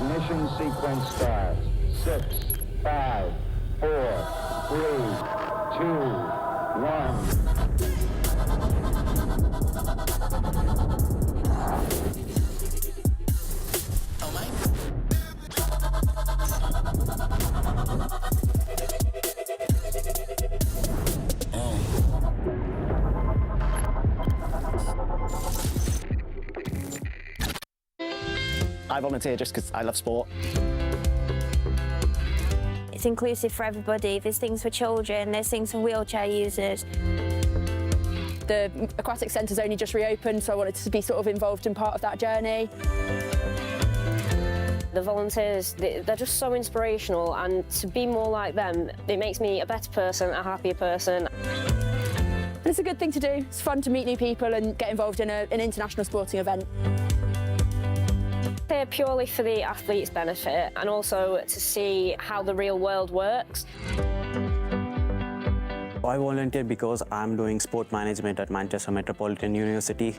Ignition sequence starts. 6, 5, 4, 3, 2, 1. I volunteer just because I love sport. It's inclusive for everybody. There's things for children, there's things for wheelchair users. The aquatic centre's only just reopened, so I wanted to be sort of involved in part of that journey. The volunteers, they're just so inspirational, and to be more like them, it makes me a better person, a happier person. It's a good thing to do. It's fun to meet new people and get involved in an international sporting event. They're purely for the athletes' benefit and also to see how the real world works. I volunteer because I'm doing sport management at Manchester Metropolitan University.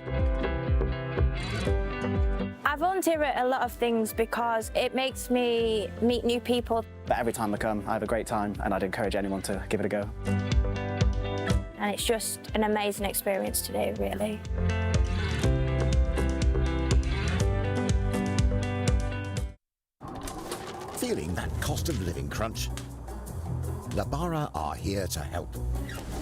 I volunteer at a lot of things because it makes me meet new people. But every time I come, I have a great time, and I'd encourage anyone to give it a go. And it's just an amazing experience to do, really. Feeling that cost of living crunch? Labara are here to help.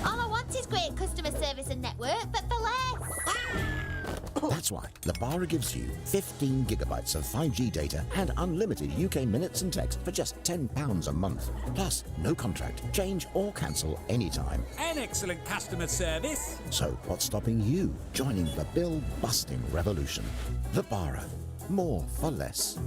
All I want is great customer service and network, but for less. That's why Labara gives you 15 gigabytes of 5G data and unlimited UK minutes and text for just £10 a month. Plus, no contract, change or cancel anytime. An excellent customer service. So what's stopping you joining the bill-busting revolution? Labara. More for less.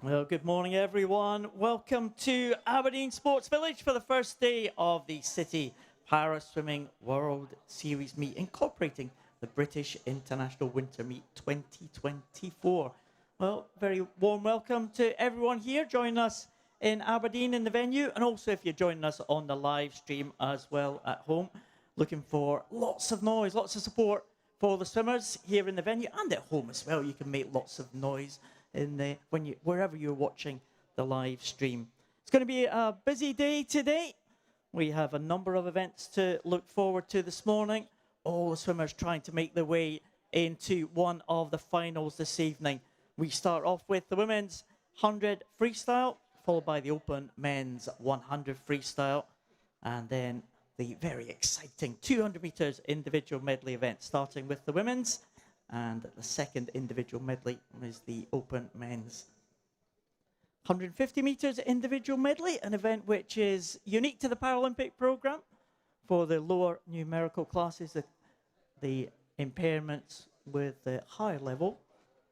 Well, good morning, everyone. Welcome to Aberdeen Sports Village for the first day of the Citi Para Swimming World Series meet, incorporating the British International Winter Meet 2024. Well, very warm welcome to everyone here. Join us in Aberdeen in the venue, and also if you're joining us on the live stream as well at home. Looking for lots of noise, lots of support for the swimmers here in the venue and at home as well. You can make lots of noise in the wherever you're watching the live stream. It's going to be a busy day today. We have a number of events to look forward to this morning. All the swimmers trying to make their way into one of the finals this evening. We start off with the women's 100 freestyle, followed by the open men's 100 freestyle, and then the very exciting 200 meters individual medley event, starting with the women's. And the second individual medley is the open men's 150 meters individual medley, an event which is unique to the Paralympic programme for the lower numerical classes, the impairments with the higher level.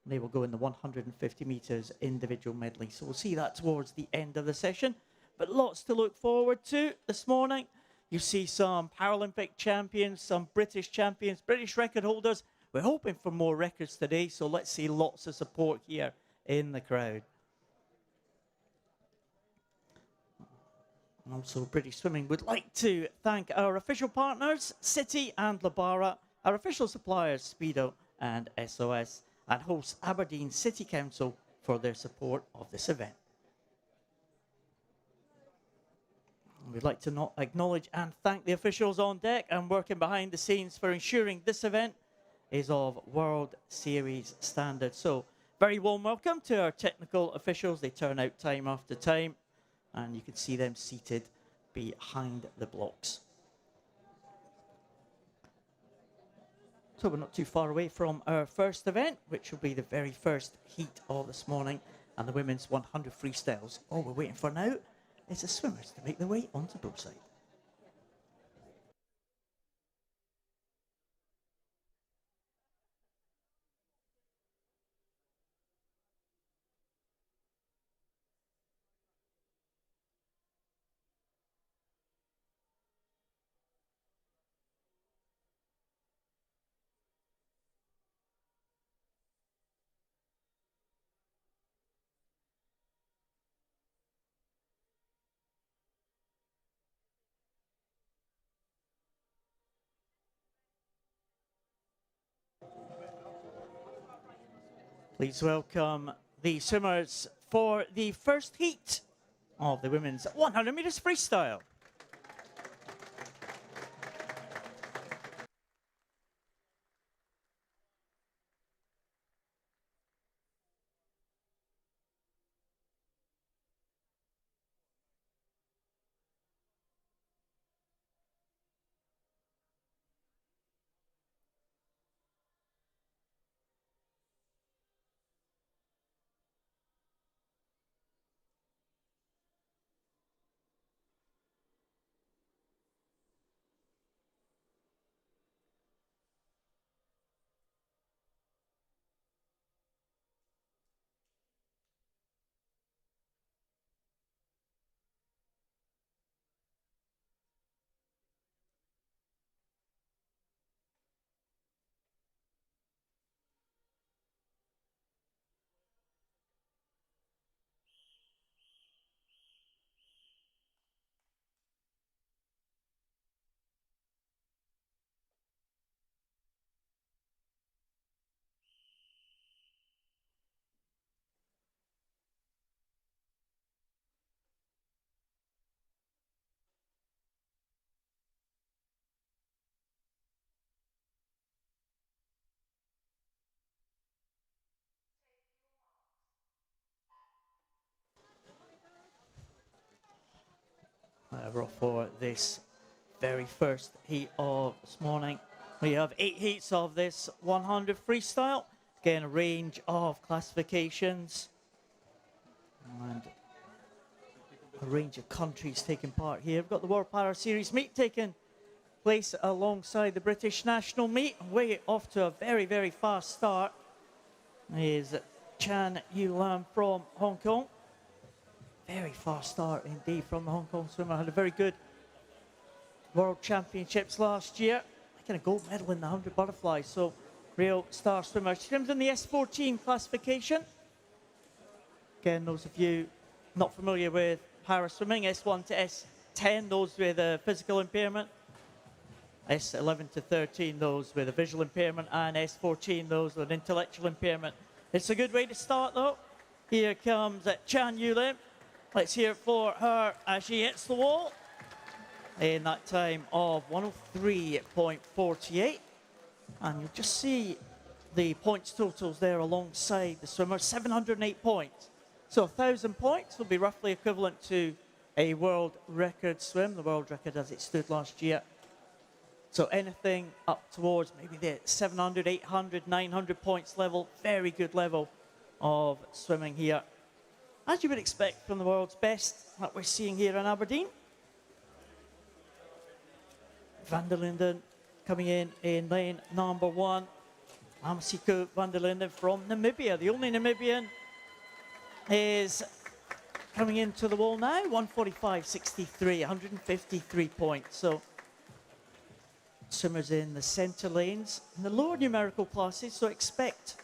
They will go in the 150 meters individual medley. So we'll see that towards the end of the session. But lots to look forward to this morning. You see some Paralympic champions, some British champions, British record holders. We're hoping for more records today, so let's see lots of support here in the crowd. And also, British Swimming would like to thank our official partners, Citi and Labara, our official suppliers, Speedo and SOS, and host Aberdeen City Council for their support of this event. We'd like to acknowledge and thank the officials on deck and working behind the scenes for ensuring this event is of World Series standard. So, very warm welcome to our technical officials. They turn out time after time, and you can see them seated behind the blocks. So we're not too far away from our first event, which will be the very first heat of this morning, and the women's 100 freestyles. All we're waiting for now is the swimmers to make their way onto brookside. Please welcome the swimmers for the first heat of the women's 100 metres freestyle. We're off for this very first heat of this morning. We have 8 heats of this 100 freestyle. Again, a range of classifications and a range of countries taking part here. We've got the World Para Series meet taking place alongside the British national meet. Way off to a very, very fast start is Chan Yu Lam from Hong Kong. Very fast start indeed from the Hong Kong swimmer. Had a very good World Championships last year. Making a gold medal in the 100 butterflies. So, real star swimmer. She swims in the S14 classification. Again, those of you not familiar with para swimming, S1 to S10, those with a physical impairment. S11 to 13, those with a visual impairment. And S14, those with intellectual impairment. It's a good way to start, though. Here comes Chan Yu Lim. Let's hear it for her as she hits the wall in that time of 103.48. And you'll just see the points totals there alongside the swimmer, 708 points. So 1,000 points will be roughly equivalent to a world record swim, the world record as it stood last year. So anything up towards maybe the 700, 800, 900 points level, very good level of swimming here. As you would expect from the world's best that we're seeing here in Aberdeen. Van der Linden coming in lane number 1. Amasiko Van der Linden from Namibia. The only Namibian is coming into the wall now. 145.63, 153 points. So swimmers in the centre lanes in the lower numerical classes, so expect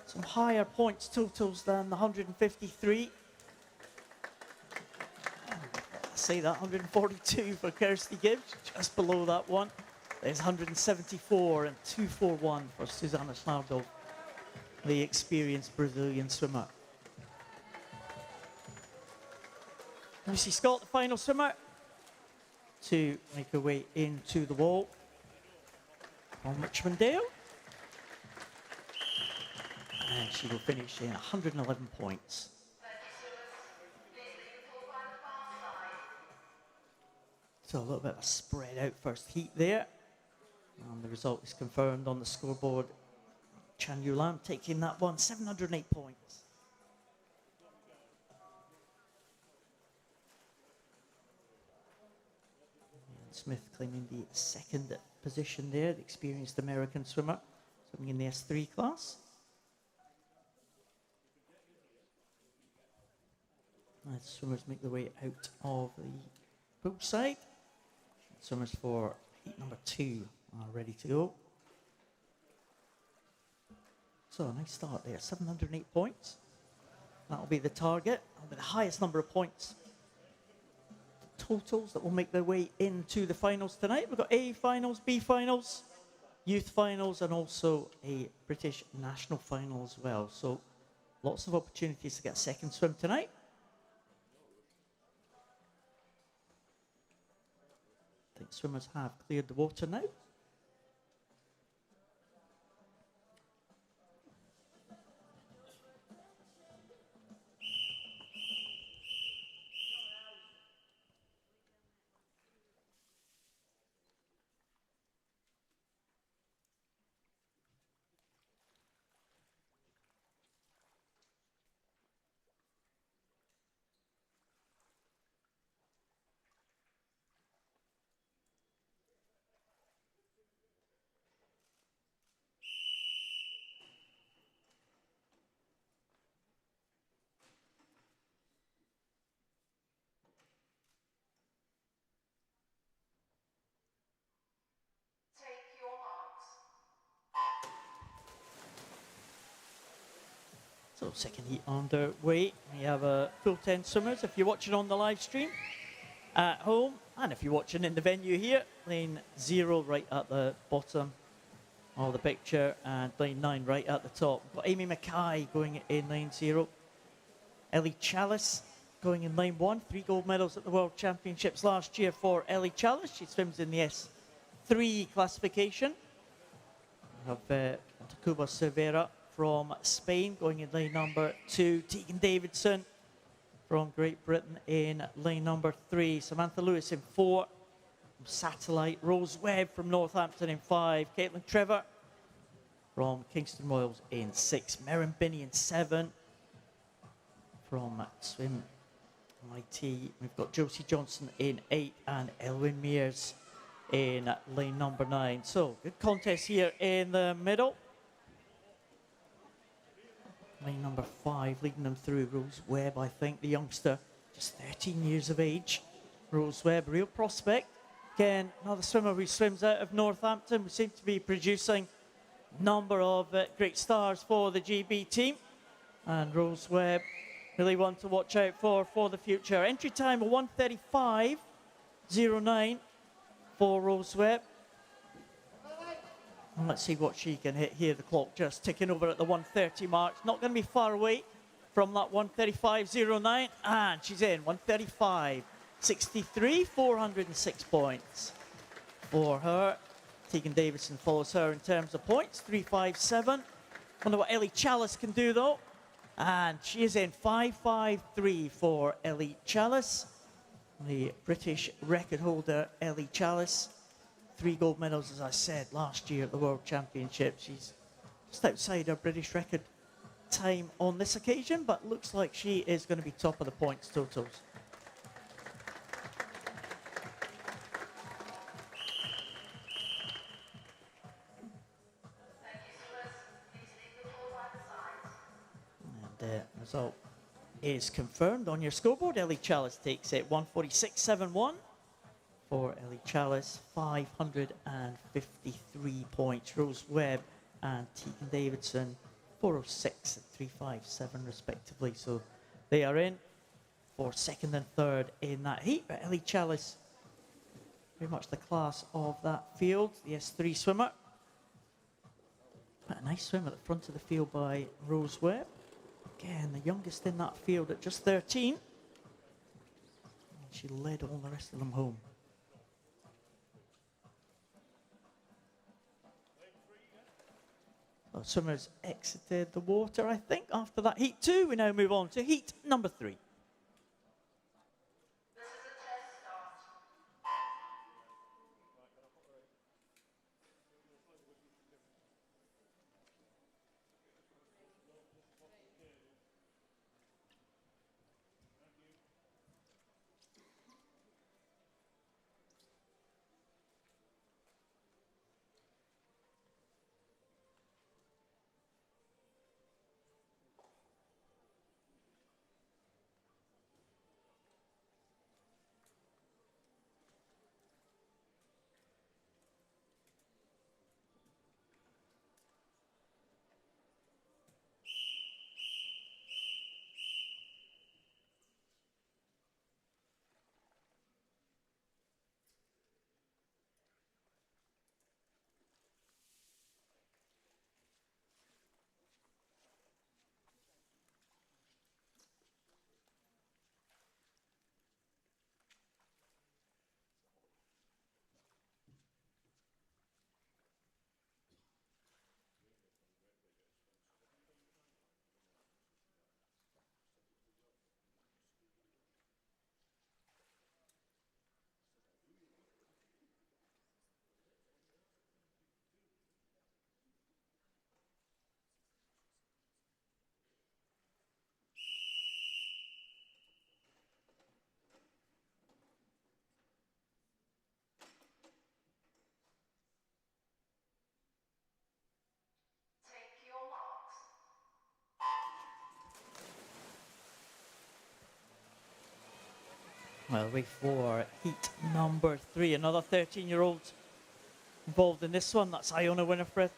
some higher points totals than the 153. Say that, 142 for Kirsty Gibbs, just below that one. There's 174 and 241 for Susana Schnardo, the experienced Brazilian swimmer. Lucy Scott, the final swimmer, to make her way into the wall from Richmond Dale. And she will finish in 111 points. So a little bit of a spread out first heat there. And the result is confirmed on the scoreboard. Chan Yu Lam taking that one, 708 points. And Smith claiming the second position there, the experienced American swimmer, swimming in the S3 class. As swimmers make their way out of the poolside. Swimmers for heat number 2 are ready to go. So a nice start there, 708 points. That'll be the target. That'll be the highest number of points totals that will make their way into the finals tonight. We've got A finals, B finals, youth finals, and also a British national final as well. So lots of opportunities to get a second swim tonight. I think swimmers have cleared the water now. So second heat underway. We have a full 10 swimmers. If you're watching on the live stream at home, and if you're watching in the venue here, lane 0 right at the bottom of the picture, and lane 9 right at the top. We've got Amy Mackay going in lane 0. Ellie Chalice going in lane 1. 3 gold medals at the World Championships last year for Ellie Chalice. She swims in the S3 classification. We have Tacuba Cervera from Spain going in lane number 2. Tegan Davidson from Great Britain in lane number 3. Samantha Lewis in 4. From Satellite. Rose Webb from Northampton in 5. Caitlin Trevor from Kingston Royals in 6. Merrin Binney in 7. From Swim IT, we've got Josie Johnson in 8 and Elwyn Mears in lane number 9. So, good contest here in the middle. Lane number 5, leading them through, Rose Webb, I think, the youngster, just 13 years of age. Rose Webb, real prospect. Again, another swimmer who swims out of Northampton. We seem to be producing a number of great stars for the GB team. And Rose Webb, really one to watch out for the future. Entry time of 1:35.09 for Rose Webb. And let's see what she can hit here. The clock just ticking over at the 1:30 mark. Not going to be far away from that 1:35.09. And she's in 1:35.63, 406 points for her. Tegan Davidson follows her in terms of points, 357. Wonder what Ellie Chalice can do though. And she is in 5:53 for Ellie Chalice. The British record holder, Ellie Chalice. 3 gold medals, as I said, last year at the World Championships. She's just outside her British record time on this occasion, but looks like she is going to be top of the points totals. And the result is confirmed on your scoreboard. Ellie Chalice takes it 146.71. For Ellie Chalice, 553 points. Rose Webb and Tegan Davidson, 406 and 357 respectively. So they are in for second and third in that heat. But Ellie Chalice, very much the class of that field, the S3 swimmer. But a nice swim at the front of the field by Rose Webb. Again, the youngest in that field at just 13. And she led all the rest of them home. Well, swimmers exited the water, I think, after that heat 2. We now move on to heat number 3. Well, wait for heat number 3. Another 13-year-old involved in this one. That's Iona Winifred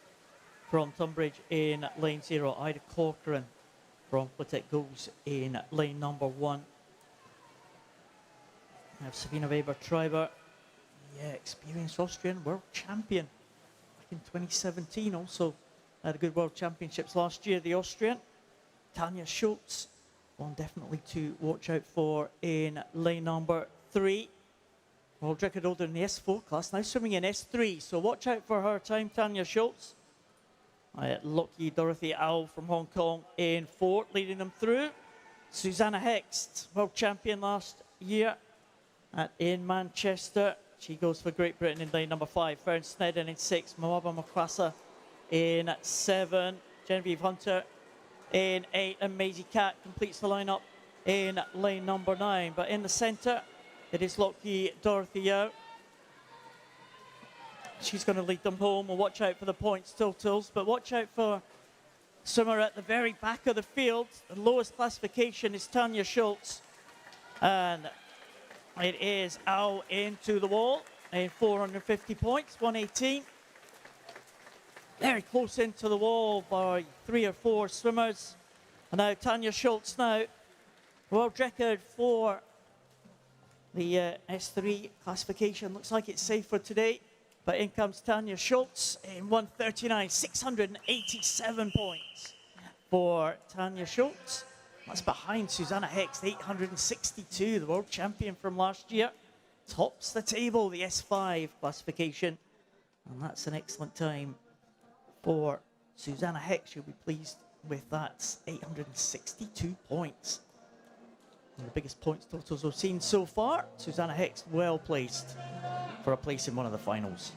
from Tunbridge in lane 0. Ida Corcoran from Flitwick goes in lane number 1. We have Sabina Weber-Treiber, experienced Austrian world champion back in 2017. Also had a good world championships last year, the Austrian. Tanya Schultz, one definitely to watch out for in lane number 3. World record holder in the S4 class, now swimming in S3, so watch out for her time, Tanya Schultz. Lucky Dorothy Owl from Hong Kong in 4th, leading them through. Susanna Hext, world champion last year in Manchester. She goes for Great Britain in lane number 5. Fern Snedden in 6. Moaba Makwasa in 7. Genevieve Hunter in 8. And Maisie Cat completes the lineup in lane number 9. But in the centre, it is Lucky Dorothy Yao. She's going to lead them home. We'll watch out for the points totals, but watch out for swimmer at the very back of the field. The lowest classification is Tanya Schultz, and it is Owl into the wall in 450 points, 118. Very close into the wall by 3 or 4 swimmers. And now Tanya Schultz now, world record for the S3 classification. Looks like it's safe for today. But in comes Tanya Schultz in 139, 687 points for Tanya Schultz. That's behind Susanna Hext, 862, the world champion from last year. Tops the table, the S5 classification. And that's an excellent time for Susanna Hext. She'll be pleased with that, 862 points. One of the biggest points totals we've seen so far. Susanna Hext well placed for a place in one of the finals.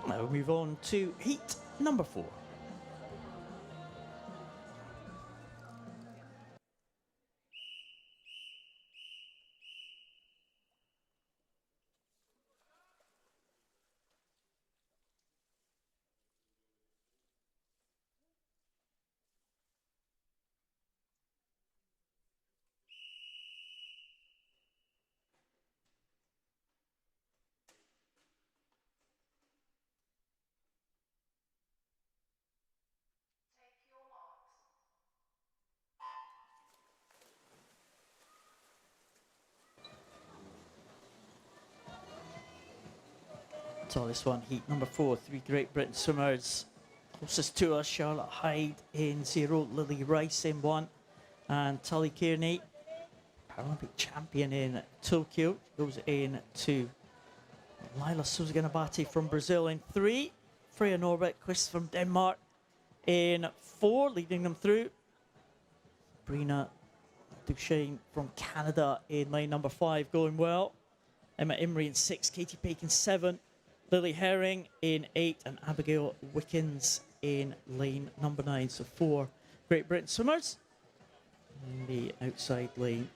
Now we move on to heat number 4. So this one, heat number 4, 3 Great Britain swimmers. Closest to us, Charlotte Hyde in 0, Lily Rice in 1, and Tully Kearney, Paralympic champion in Tokyo, goes in 2. Lila Souza-Ganabati from Brazil in 3, Freya Norbeck-Quist from Denmark in 4, leading them through. Brina Duchesne from Canada in lane number 5, going well. Emma Imrie in 6, Katie Pake in 7, Lily Herring in 8, and Abigail Wickens in lane number 9. So 4 Great Britain swimmers in the outside lane.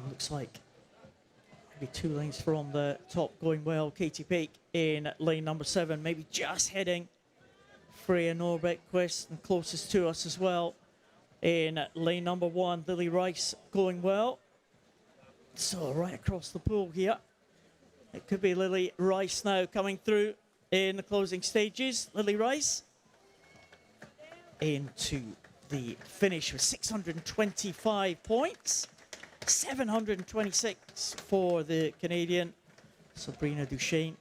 Looks like maybe 2 lanes from the top going well. Katie Pake in lane number 7, maybe just heading. Freya Norbeck-Quist, and closest to us as well in lane number 1, Lily Rice going well. So right across the pool here. It could be Lily Rice now coming through in the closing stages. Lily Rice into the finish with 625 points. 726 for the Canadian Sabrina Duchesne.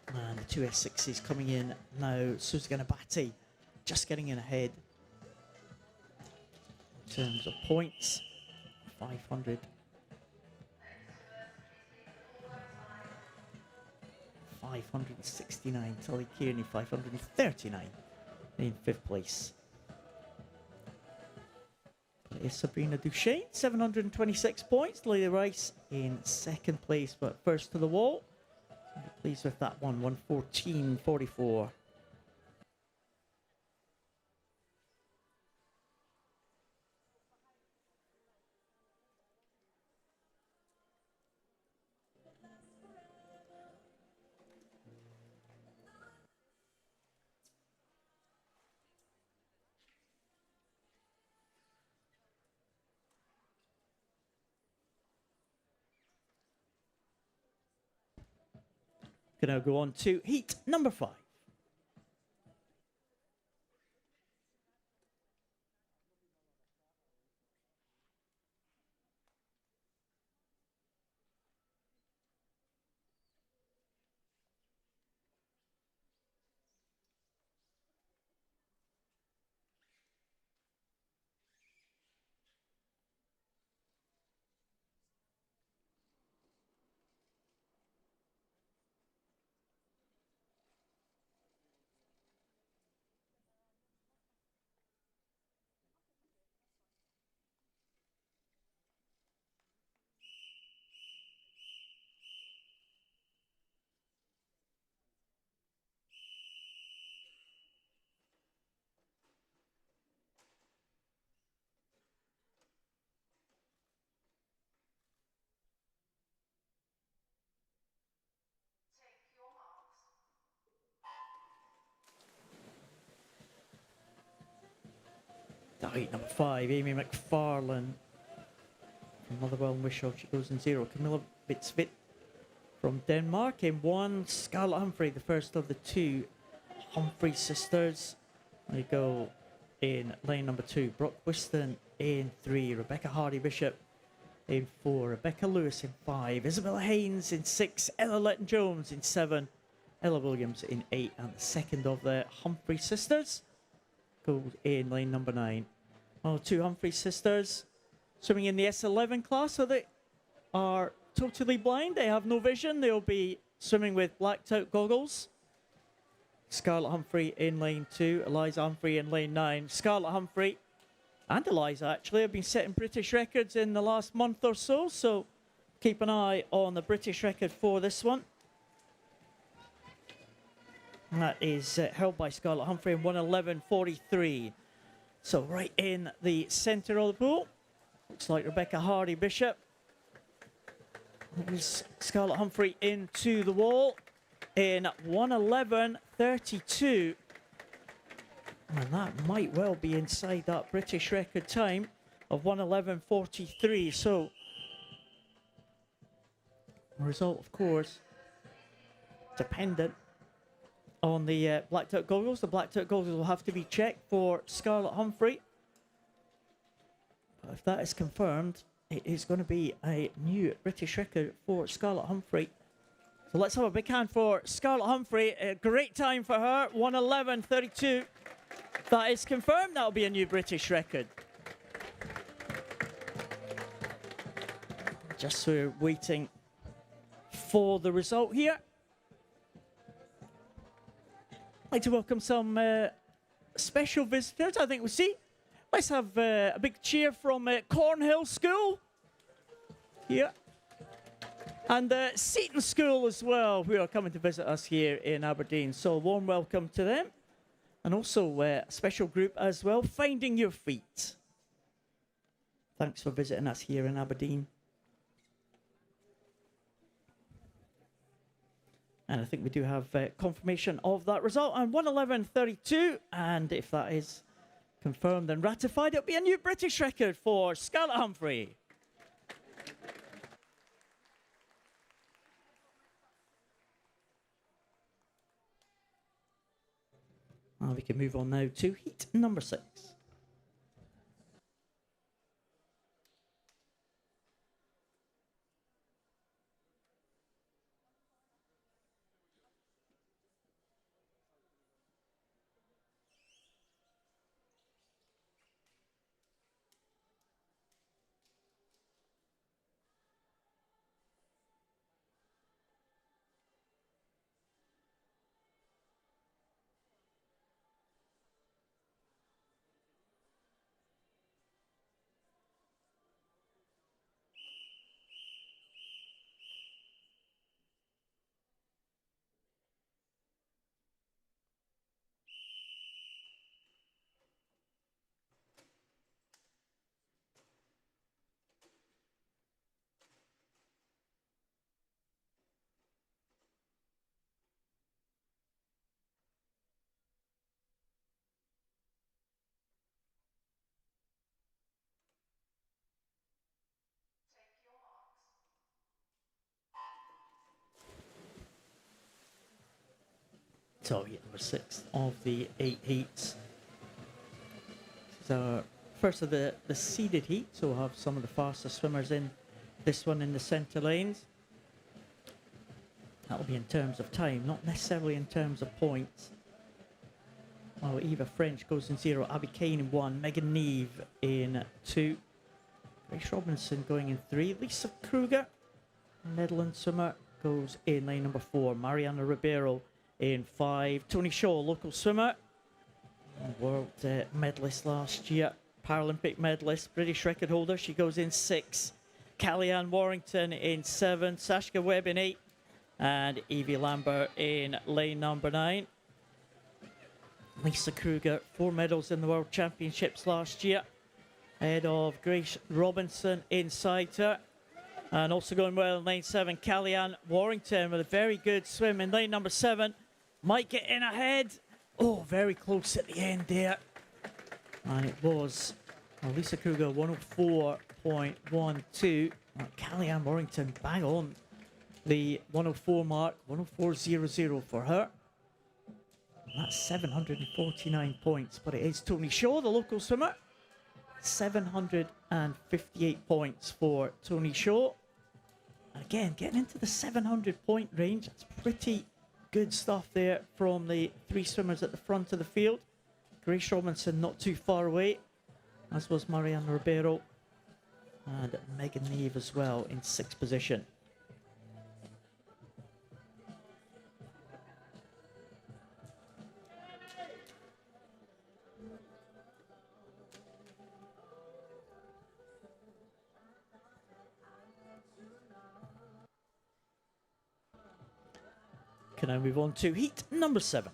And the 2 S6s coming in now. Souza-Ganabati just getting in ahead in terms of points. 500. 569. Tully Kearney, 539 in 5th place. It's Sabrina Duchesne, 726 points. Lily Rice in 2nd place, but first to the wall. I'm pleased with that one, 114.44. Gonna go on to heat number 5. Height number 5, Amy McFarlane from Motherwell and Wishaw. She goes in 0. Camilla Bitsvit from Denmark in 1. Scarlett Humphrey, the first of the 2 Humphrey sisters. They go in lane number 2. Brooke Whiston in 3. Rebecca Hardy-Bishop in 4. Rebecca Lewis in 5. Isabella Haynes in 6. Ella Letton-Jones in 7. Ella Williams in 8. And the second of the Humphrey sisters goes in lane number 9. Oh, 2 Humphrey sisters swimming in the S11 class, so they are totally blind. They have no vision. They'll be swimming with blacked out goggles. Scarlett Humphrey in lane 2, Eliza Humphrey in lane 9. Scarlett Humphrey and Eliza actually have been setting British records in the last month or so, so keep an eye on the British record for this one. And that is held by Scarlett Humphrey in 1:11.43. So right in the centre of the pool. Looks like Rebecca Hardy-Bishop. There's Scarlett Humphrey into the wall in 1:11.32. And that might well be inside that British record time of 1:11.43. So, the result, of course, dependent on the blacked out goggles. The blacked out goggles will have to be checked for Scarlett Humphrey. But if that is confirmed, it is going to be a new British record for Scarlett Humphrey. So let's have a big hand for Scarlett Humphrey. A great time for her, 1:11.32. That is confirmed. That'll be a new British record. Just we're waiting for the result here. I'd like to welcome some special visitors, I think we'll see. Let's have a big cheer from Cornhill School here. And Seton School as well, who are coming to visit us here in Aberdeen. So a warm welcome to them. And also a special group as well, Finding Your Feet. Thanks for visiting us here in Aberdeen. And I think we do have confirmation of that result. And 1:11.32. And if that is confirmed and ratified, it'll be a new British record for Scarlett Humphrey. And we can move on now to heat number 6. So heat number 6 of the 8 heats. This is our first of the seeded heat, so we'll have some of the faster swimmers in this one in the centre lanes. That'll be in terms of time, not necessarily in terms of points. Oh, Eva French goes in 0, Abby Kane in 1, Megan Neve in 2, Grace Robinson going in 3, Lisa Kruger, Netherlands swimmer, goes in lane number 4, Mariana Ribeiro in 5, Tony Shaw, local swimmer, world medalist last year, Paralympic medalist, British record holder, she goes in 6, Callie-Ann Warrington in 7, Sashka Webb in 8, and Evie Lambert in lane number 9. Lisa Kruger, 4 medals in the World Championships last year, ahead of Grace Robinson inside her. And also going well in lane 7, Callie-Ann Warrington with a very good swim in lane number 7. Might get in ahead. Oh, very close at the end there. And it was Lisa Kruger, 104.12. Callie-Ann Warrington bang on the 104 mark, 104.00 for her. That's 749 points, but it is Tony Shaw, the local swimmer. 758 points for Tony Shaw. And again, getting into the 700 point range, that's pretty good stuff there from the 3 swimmers at the front of the field. Grace Robinson not too far away, as was Mariana Ribeiro. And Megan Neve as well in 6th position. Can I move on to heat number 7?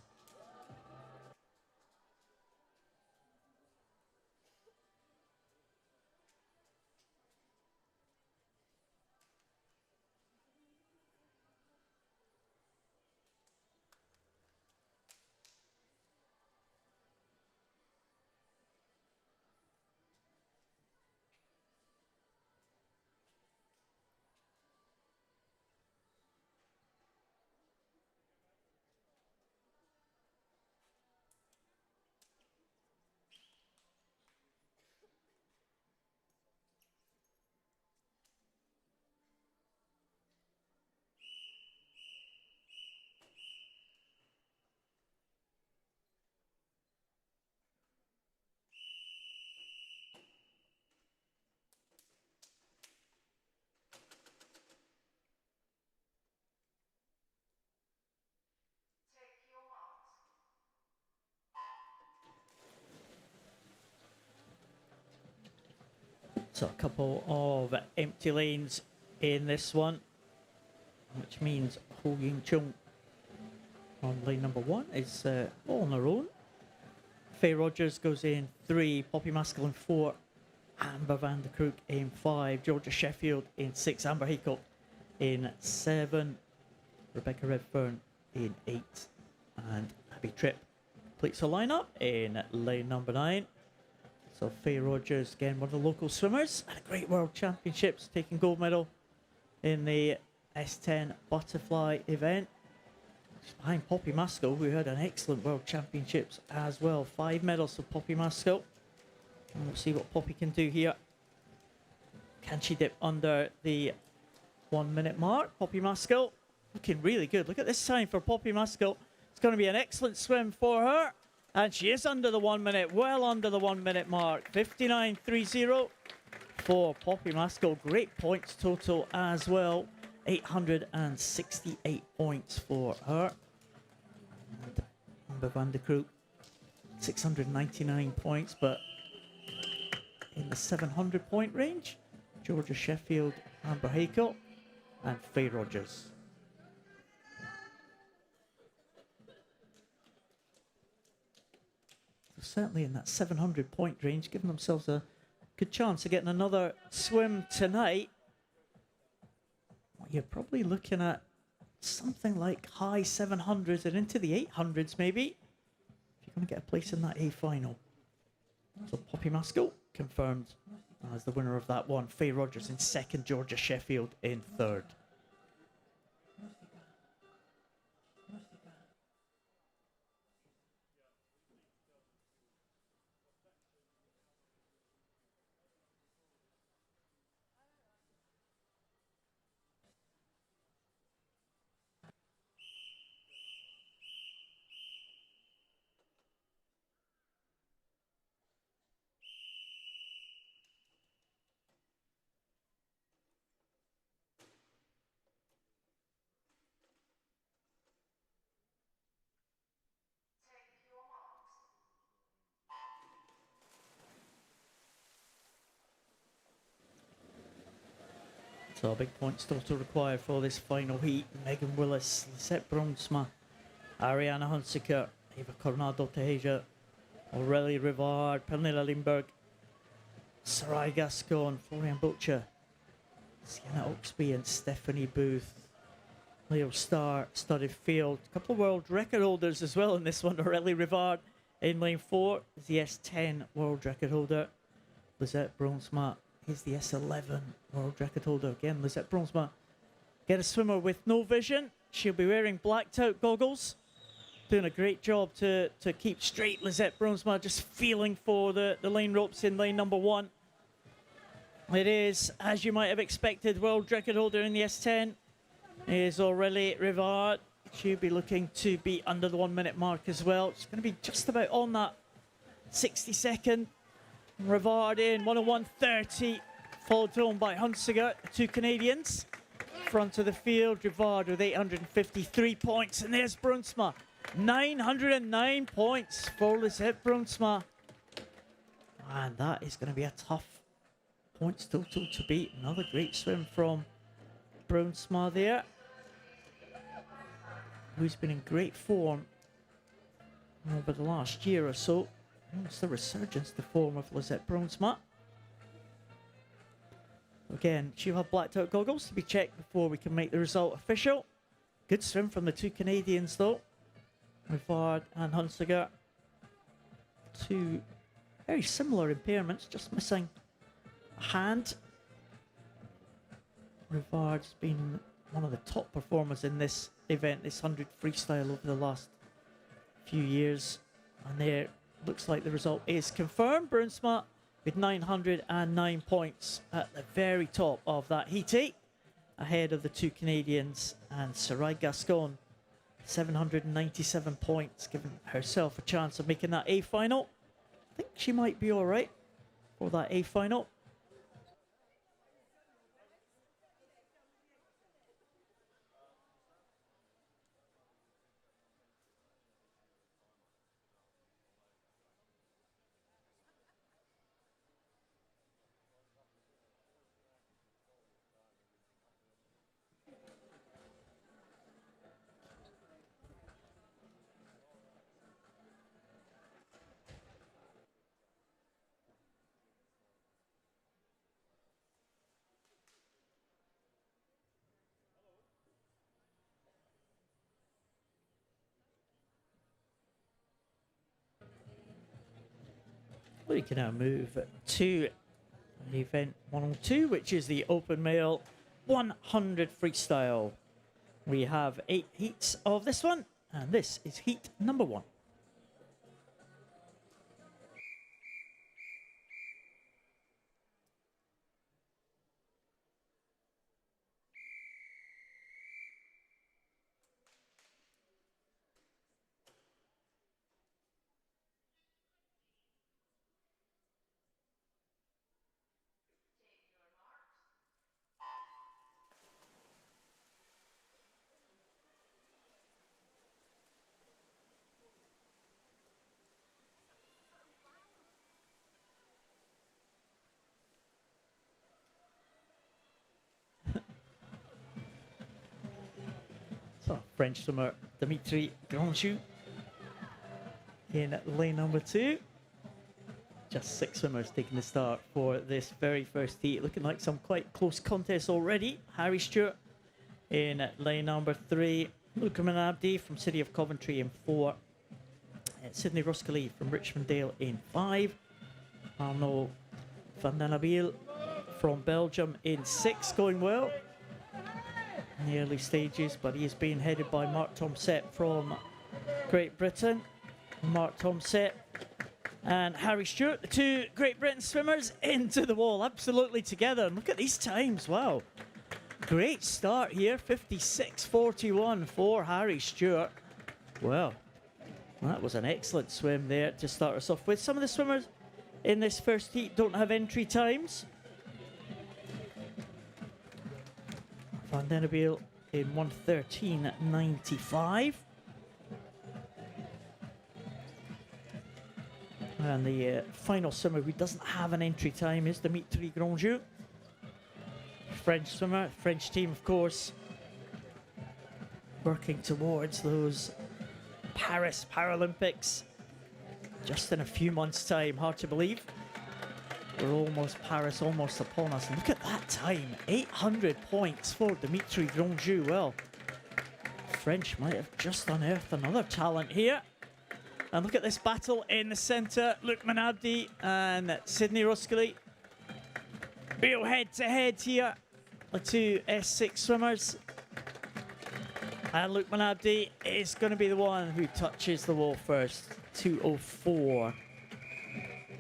So a couple of empty lanes in this one, which means Ho Ying Chung on lane number 1 is all on her own. Faye Rogers goes in 3, Poppy Maskell in 4, Amber van der Kroek in 5, Georgia Sheffield in 6, Amber Haycock in 7, Rebecca Redfern in 8, and Abby Tripp completes her lineup in lane number 9. So Faye Rogers, again, one of the local swimmers at a great World Championships, taking gold medal in the S10 butterfly event. She's behind Poppy Maskell, who had an excellent World Championships as well. 5 medals for Poppy Maskell. And we'll see what Poppy can do here. Can she dip under the 1 minute mark? Poppy Maskell looking really good. Look at this time for Poppy Maskell. It's going to be an excellent swim for her. And she is under the 1 minute, well under the 1 minute mark. 59.30 for Poppy Maskell. Great points total as well. 868 points for her. And Amber van der Kroek, 699 points, but in the 700 point range. Georgia Sheffield, Amber Haycock, and Faye Rogers. Certainly in that 700 point range, giving themselves a good chance of getting another swim tonight. Well, you're probably looking at something like high 700s and into the 800s maybe, if you're going to get a place in that A final. So Poppy Maskell confirmed as the winner of that one. Faye Rogers in 2nd, Georgia Sheffield in 3rd. So a big points total required for this final heat. Megan Willis, Lisette Bronsma, Ariana Hunsaker, Eva Coronado Teja, Aurelie Rivard, Pernilla Lindberg, Sarai Gascon, Florian Butcher, Sienna Oxby and Stephanie Booth. Leo Starr, studded field. A couple of world record holders as well in this one. Aurelie Rivard in lane 4 is the S10 world record holder. Lisette Bronsma is the S11 world record holder. Again, Lisette Bronsma, get a swimmer with no vision. She'll be wearing blacked out goggles. Doing a great job to keep straight. Lisette Bronsma just feeling for the lane ropes in lane number 1. It is, as you might have expected, world record holder in the S10 is Aurelie Rivard. She'll be looking to be under the 1 minute mark as well. She's going to be just about on that 60-second. Rivard in 101.30, followed on by Hunsiger, 2 Canadians. Front of the field, Rivard with 853 points. And there's Bronsma, 909 points for Lisette Bronsma. And that is going to be a tough points total to beat. Another great swim from Bronsma there, who's been in great form over the last year or so. It's the resurgence to form of Lisette Bronsma. Again, she'll have blacked out goggles to be checked before we can make the result official. Good swim from the 2 Canadians though. Rivard and Hunsiger. 2 very similar impairments, just missing a hand. Rivard's been one of the top performers in this event, this 100 freestyle over the last few years. And there, looks like the result is confirmed. Bronsma with 909 points at the very top of that heat 8, ahead of the 2 Canadians, and Sarai Gascon, 797 points, giving herself a chance of making that A final. I think she might be all right for that A final. We can now move to event 102, which is the open male 100 freestyle. We have 8 heats of this one, and this is heat number 1. So, French swimmer Dimitri Grandjou in lane number 2. Just 6 swimmers taking the start for this very first heat. Looking like some quite close contests already. Harry Stewart in lane number 3. Luca Manabdi from City of Coventry in 4. Sydney Roskilly from Richmond Dale in 5. Arnaud van den Abiel from Belgium in 6, going well in the early stages, but he is being headed by Mark Tomset from Great Britain. Mark Tomset and Harry Stewart, the 2 Great Britain swimmers, into the wall, absolutely together. And look at these times, wow. Great start here, 56.41 for Harry Stewart. Well, that was an excellent swim there to start us off with. Some of the swimmers in this first heat don't have entry times. Van den Abiel in 1:13.95. And the final swimmer who doesn't have an entry time is Dimitri Grandjou. French swimmer. French team, of course, working towards those Paris Paralympics just in a few months' time. Hard to believe. We're almost Paris, almost upon us. Look at that time, 800 points for Dimitri Grandjou. Well, French might have just unearthed another talent here. And look at this battle in the centre. Lukman Abdi and Sydney Ruskely. Real head-to-head here. The two S6 swimmers. And Lukman Abdi is going to be the one who touches the wall first. 2:04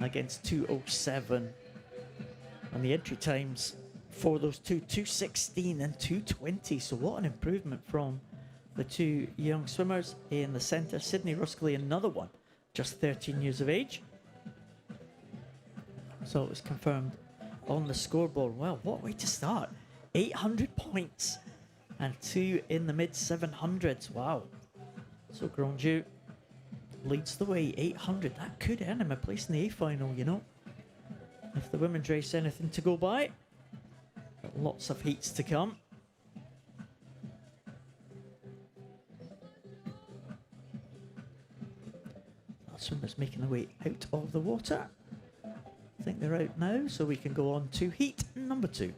against 2:07. And the entry times for those two, 2:16 and 2:20. So what an improvement from the two young swimmers in the centre. Sydney Ruskely, another one, just 13 years of age. So it was confirmed on the scoreboard. Well, what way to start. 800 points and two in the mid-700s. Wow. So Grandjou leads the way, 800. That could earn him a place in the A-final, you know, if the women's race anything to go by. But lots of heats to come. Swimmers making their way out of the water. I think they're out now, so we can go on to heat number 2.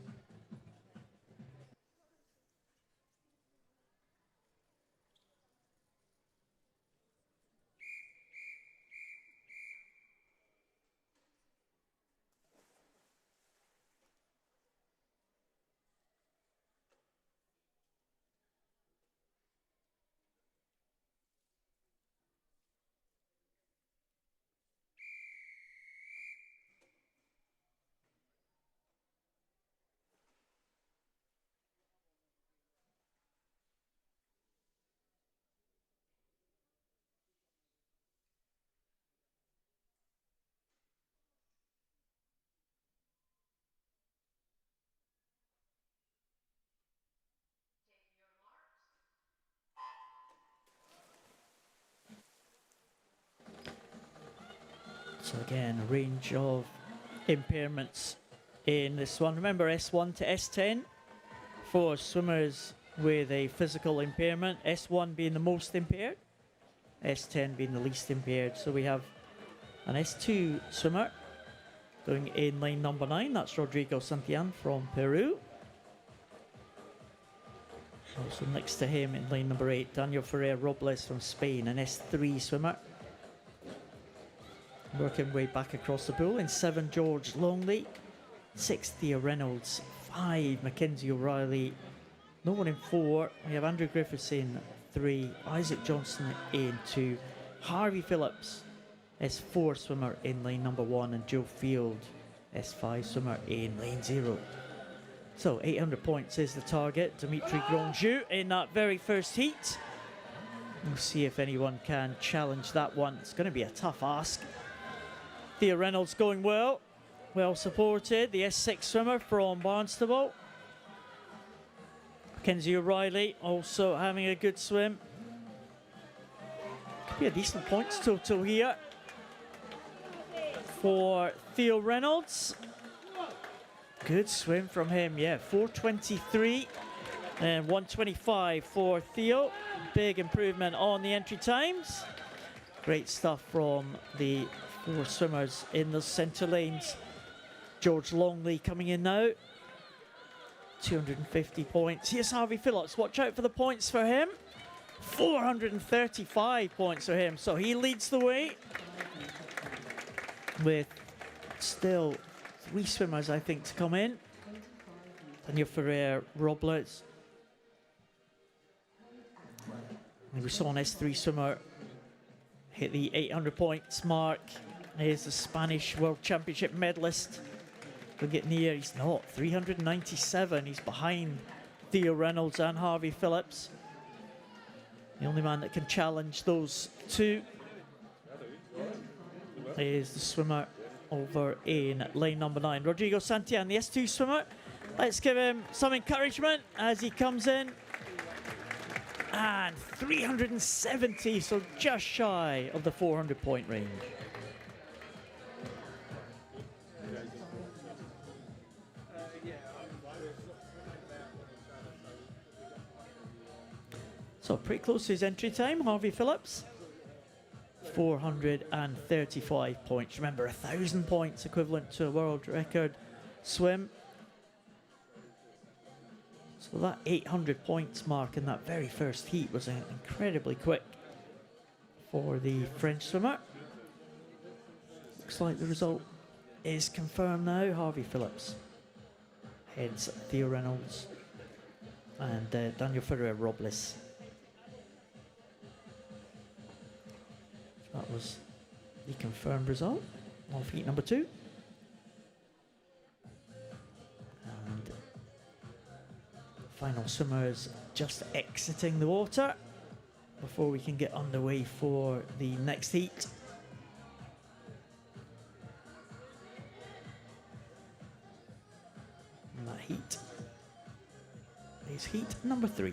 So again, a range of impairments in this one. Remember, S1 to S10 for swimmers with a physical impairment. S1 being the most impaired, S10 being the least impaired. So we have an S2 swimmer going in lane number 9. That's Rodrigo Santillan from Peru. Also next to him in lane number 8, Daniel Ferrer Robles from Spain, an S3 swimmer. Working way back across the pool. In 7, George Longley. 6, Thea Reynolds. 5, Mackenzie O'Reilly. No one in 4. We have Andrew Griffiths in 3. Isaac Johnson in 2. Harvey Phillips, S4 swimmer in lane number 1. And Joe Field, S5 swimmer in lane 0. So 800 points is the target. Dimitri Grandjou in that very first heat. We'll see if anyone can challenge that one. It's going to be a tough ask. Thea Reynolds going well. Well supported. The S6 swimmer from Barnstable. Mackenzie O'Reilly also having a good swim. Could be a decent points total here for Theo Reynolds. Good swim from him, yeah. 4:23 and 1:25 for Theo. Big improvement on the entry times. Great stuff from the 4 swimmers in the centre lanes. George Longley coming in now. 250 points. Here's Harvey Phillips. Watch out for the points for him. 435 points for him. So he leads the way with still 3 swimmers, I think, to come in. Daniel Ferrer Robles. And we saw an S3 swimmer hit the 800 points mark. Here's the Spanish World Championship medalist. We'll get near. He's not. 397. He's behind Theo Reynolds and Harvey Phillips. The only man that can challenge those two is the swimmer over in lane number 9. Rodrigo Santillan, the S2 swimmer. Let's give him some encouragement as he comes in. And 370, so just shy of the 400-point range. So pretty close to his entry time, Harvey Phillips. 435 points. Remember, 1,000 points equivalent to a world record swim. So that 800 points mark in that very first heat was incredibly quick for the French swimmer. Looks like the result is confirmed now. Harvey Phillips heads Theo Reynolds and Daniel Ferrer Robles. That was the confirmed result of heat number 2. And final swimmers just exiting the water before we can get underway for the next heat. And that heat is heat number 3.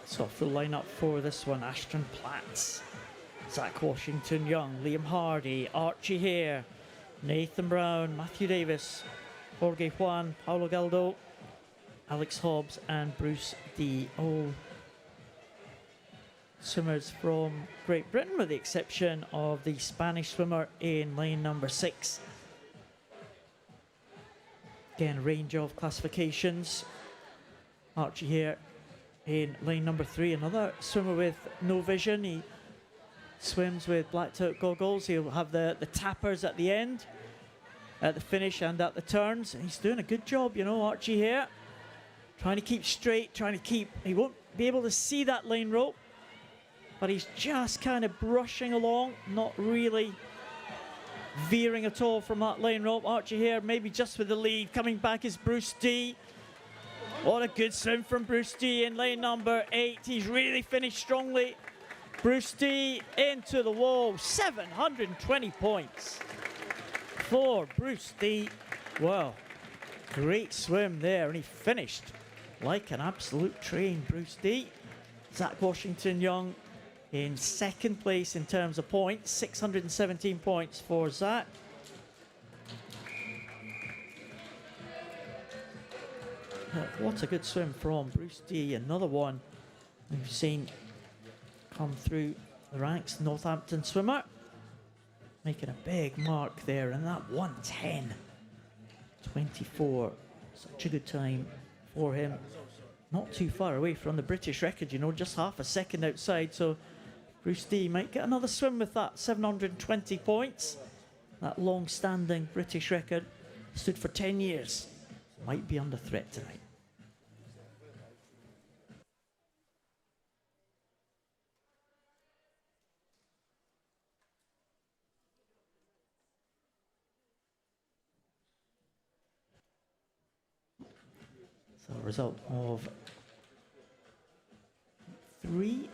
So full lineup for this one: Ashton Platts, Zach Washington Young, Liam Hardy, Archie Hare, Nathan Brown, Matthew Davis, Jorge Juan, Paulo Galdo, Alex Hobbs and Bruce D. All swimmers from Great Britain, with the exception of the Spanish swimmer in lane number 6. Again, a range of classifications. Archie Hare in lane number 3, another swimmer with no vision. He swims with blacked out goggles. He'll have the tappers at the end, at the finish and at the turns. And he's doing a good job, you know, Archie here. Trying to keep straight, he won't be able to see that lane rope, but he's just kind of brushing along, not really veering at all from that lane rope. Archie here, maybe just with the lead. Coming back is Bruce D. What a good swim from Bruce D in lane number 8. He's really finished strongly. Bruce D into the wall. 720 points for Bruce D. Wow, great swim there, and he finished like an absolute train, Bruce D. Zach Washington Young in 2nd place in terms of points. 617 points for Zach. What a good swim from Bruce D. Another one we've seen come through the ranks. Northampton swimmer making a big mark there, and that 1:10.24. Such a good time for him. Not too far away from the British record, you know, just half a second outside. So Bruce D might get another swim with that. 720 points. That long-standing British record stood for 10 years. Might be under threat tonight. So result of 3,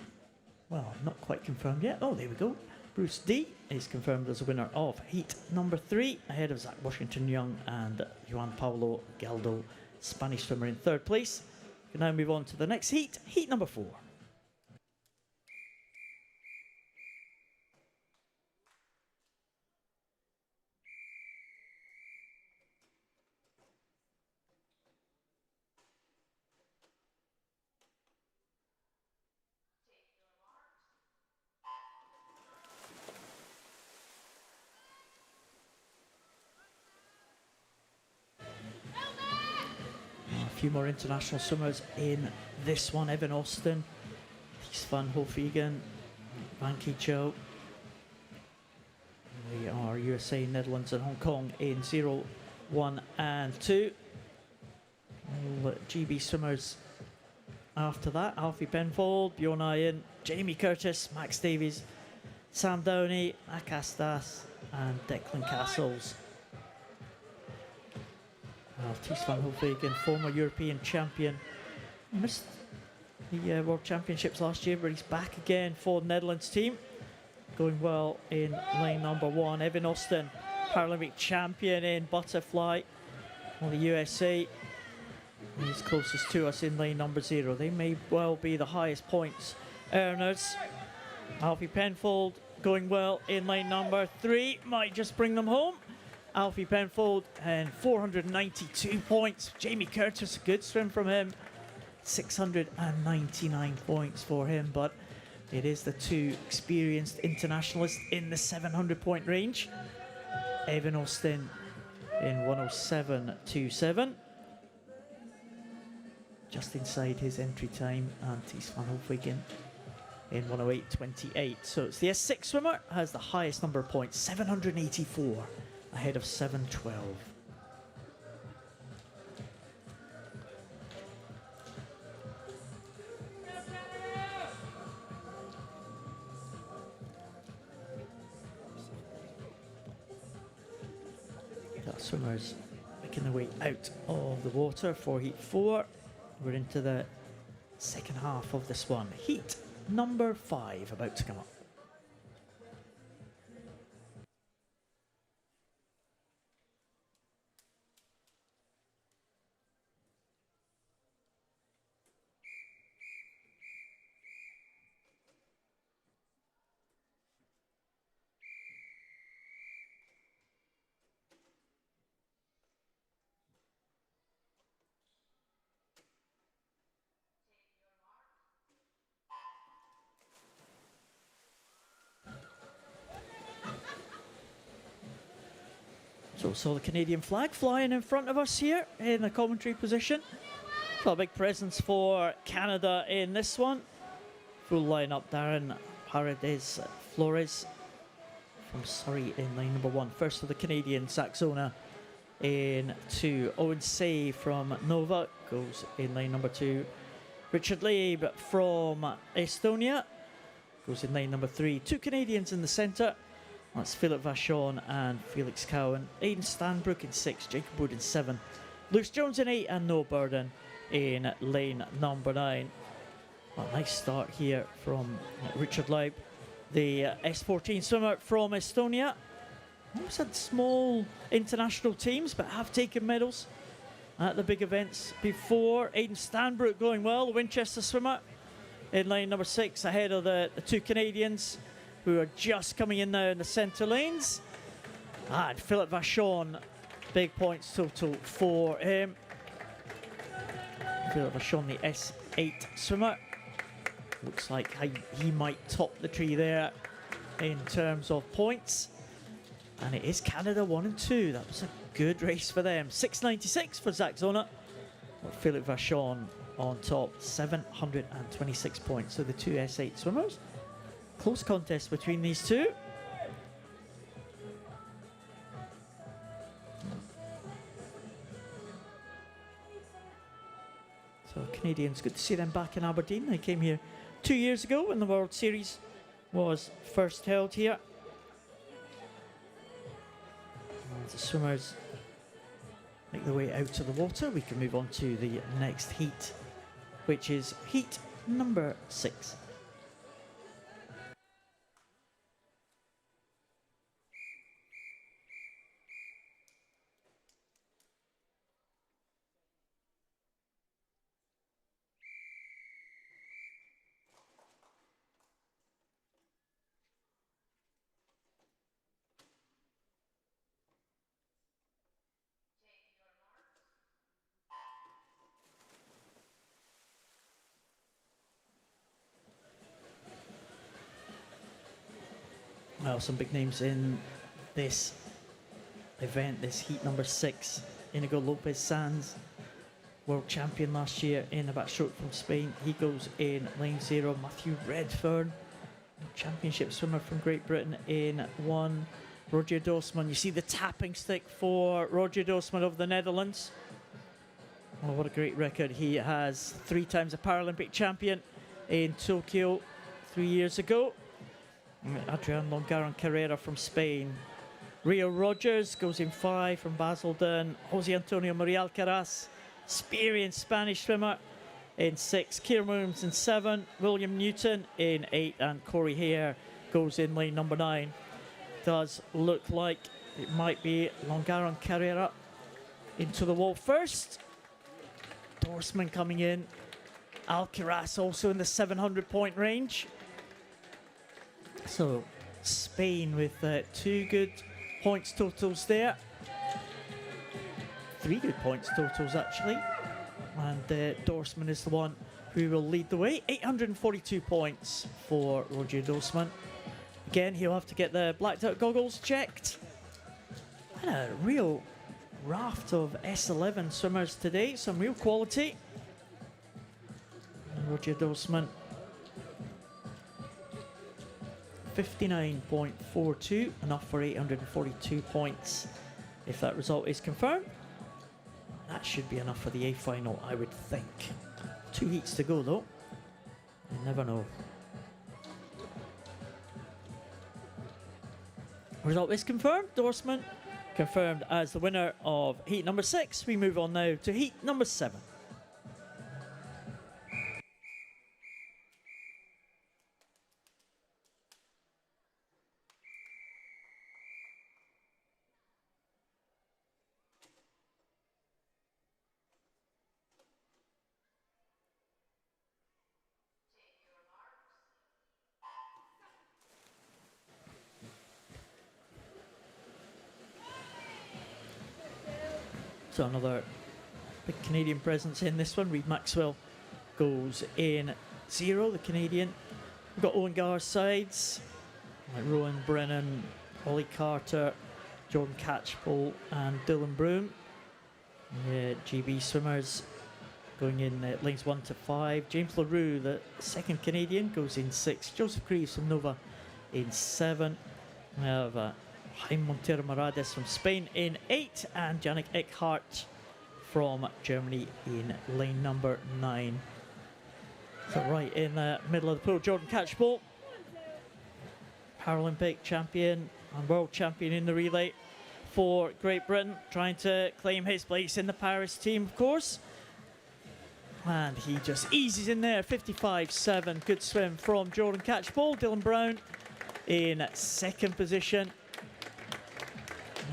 well, not quite confirmed yet. Oh, there we go. Bruce D is confirmed as a winner of heat number 3, ahead of Zach Washington Young and Juan Paulo Galdo, Spanish swimmer, in 3rd place. We can now move on to the next heat, heat number 4. A few more international swimmers in this one: Evan Austin, Ties van Hofegen, Van Cho. They are USA, Netherlands and Hong Kong in 0, 1 and 2. All GB swimmers after that: Alfie Penfold, Bjorn Ian, Jamie Curtis, Max Davies, Sam Downey, Akastas and Declan Castles. Ties van Hofegen, former European champion, missed the World Championships last year, but he's back again for the Netherlands team. Going well in lane number 1. Evan Austin, Paralympic champion in butterfly on the USA. He's closest to us in lane number 0. They may well be the highest points earners. Alfie Penfold going well in lane number 3. Might just bring them home. Alfie Penfold and 492 points. Jamie Curtis, good swim from him. 699 points for him, but it is the 2 experienced internationalists in the 700-point range. Evan Austin in 107.27. Just inside his entry time, and Ties van Hofwegen in 108.28. So it's the S6 swimmer has the highest number of points, 784, ahead of 712. That swimmers making their way out of the water for heat 4. We're into the second half of this one. Heat number 5 about to come up. So saw the Canadian flag flying in front of us here in the commentary position. So a big presence for Canada in this one. Full lineup: Darren Paredes Flores from Surrey in lane number 1. First for the Canadian, Saxona in 2. Owen Say from Nova goes in lane number 2. Richard Leib from Estonia goes in lane number 3. 2 Canadians in the centre. That's Philip Vachon and Felix Cowan. Aidan Stanbrook in 6, Jacob Wood in 7. Lewis Jones in 8 and Noah Burden in lane number 9. A nice start here from Richard Leib, the S14 swimmer from Estonia. Always had small international teams, but have taken medals at the big events before. Aidan Stanbrook going well, the Winchester swimmer in lane number 6, ahead of the 2 Canadians who are just coming in now in the centre lanes. And Philip Vachon, big points total for him. Philip Vachon, the S8 swimmer. Looks like he might top the tree there in terms of points. And it is Canada 1 and 2. That was a good race for them. 696 for Saxona. Philip Vachon on top, 726 points. So the 2 S8 swimmers. Close contest between these 2. So Canadians, good to see them back in Aberdeen. They came here 2 years ago when the World Series was first held here. And the swimmers make their way out of the water. We can move on to the next heat, which is heat number 6. Well, some big names in this event, this heat number 6. Inigo Lopez Sanz, world champion last year in the backstroke from Spain. He goes in lane 0. Matthew Redfern, championship swimmer from Great Britain in 1. Roger Doosman, you see the tapping stick for Roger Doosman of the Netherlands. Oh, what a great record he has. 3 times a Paralympic champion in Tokyo 3 years ago. Adrian Longaran Carrera from Spain. Rio Rogers goes in 5 from Basildon. Jose Antonio Maria Alcaraz, experienced Spanish swimmer in 6, Kieran Williams in 7, William Newton in 8, and Corey Hare goes in lane number 9. Does look like it might be Longaron Carrera into the wall first. Dorsman coming in. Alcaraz also in the 700-point range. So Spain with 2 good points totals there. 3 good points totals actually. And Dorsman is the one who will lead the way. 842 points for Roger Dorsman. Again, he'll have to get the blacked out goggles checked. And a real raft of S11 swimmers today, some real quality. And Roger Dorsman, 59.42, enough for 842 points if that result is confirmed. That should be enough for the A final, I would think. 2 heats to go though. You never know. Result is confirmed. Dorsman confirmed as the winner of heat number 6. We move on now to heat number 7. So another big Canadian presence in this one. Reid Maxwell goes in 0, the Canadian. We've got Owen Gar's sides, like Rowan Brennan, Ollie Carter, Jordan Catchpole and Dylan Broom. GB swimmers going in lanes 1 to 5. James LaRue, the second Canadian, goes in 6. Joseph Creeves from Nova in 7. We have Jaime Montero Morales from Spain in 8, and Jannik Eckhart from Germany in lane number 9. So right in the middle of the pool, Jordan Catchpole, Paralympic champion and world champion in the relay for Great Britain, trying to claim his place in the Paris team, of course. And he just eases in there, 55.7. Good swim from Jordan Catchpole. Dylan Brown in second position.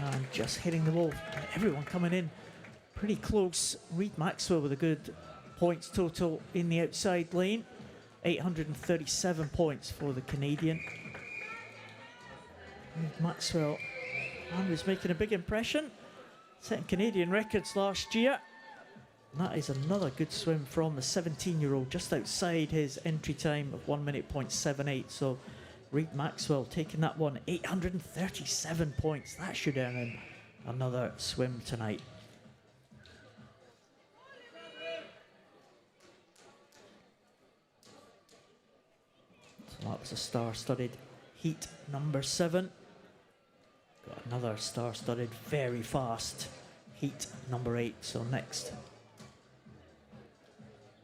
And just hitting the wall. Everyone coming in pretty close. Reid Maxwell with a good points total in the outside lane. 837 points for the Canadian. Reid Maxwell, man, was making a big impression. Setting Canadian records last year. And that is another good swim from the 17-year-old, just outside his entry time of 1 minute .78. So Reid Maxwell taking that one, 837 points. That should earn him another swim tonight. So that was a star-studded heat number 7. Got another star-studded, very fast heat number 8. So next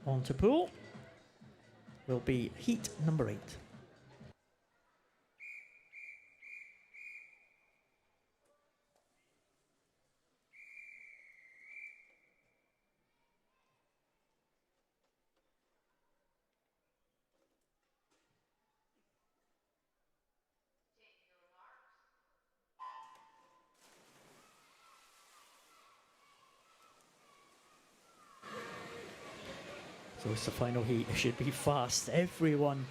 on to pool will be heat number 8. So it's the final heat. It should be fast. Everyone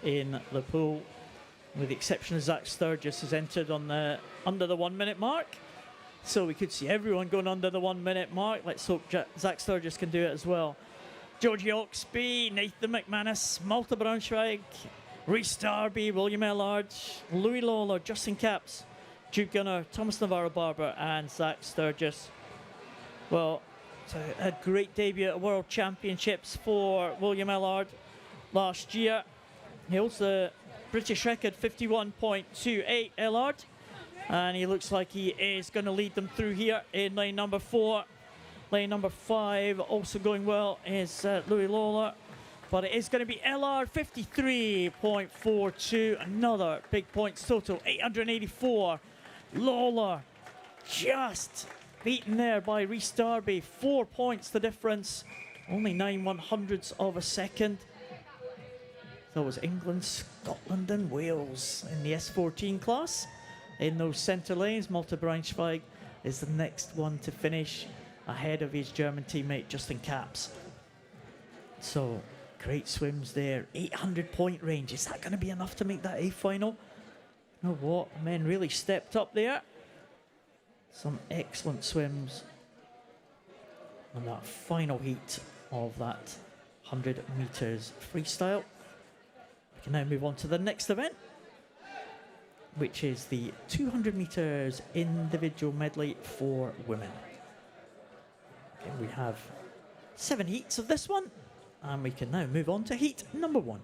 in the pool, with the exception of Zach Sturgis, has entered on the under the 1 minute mark. So we could see everyone going under the 1 minute mark. Let's hope Zach Sturgis can do it as well. Georgie Oxby, Nathan McManus, Malta Braunschweig, Rhys Darby, William Ellard, Louis Lawler, Justin Capps, Duke Gunner, Thomas Navarro-Barber and Zach Sturgis. Well, so a great debut at World Championships for William Ellard last year. He holds the British record, 51.28 Ellard. And he looks like he is going to lead them through here in lane number 4. Lane number 5 also going well is Louis Lawler. But it is going to be Ellard, 53.42. Another big points total, 884. Lawler just beaten there by Rhys Darby. 4 points the difference Only 9/100ths of a second. That was England, Scotland and Wales in the S14 class. In those centre lanes, Malta Braunschweig is the next one to finish ahead of his German teammate Justin Capps. So great swims there, 800-point range. Is that going to be enough to make that A final? You know what, men really stepped up there. Some excellent swims on that final heat of that 100 metres freestyle. We can now move on to the next event, which is the 200 metres individual medley for women. Okay, we have 7 heats of this one, and we can now move on to heat number 1.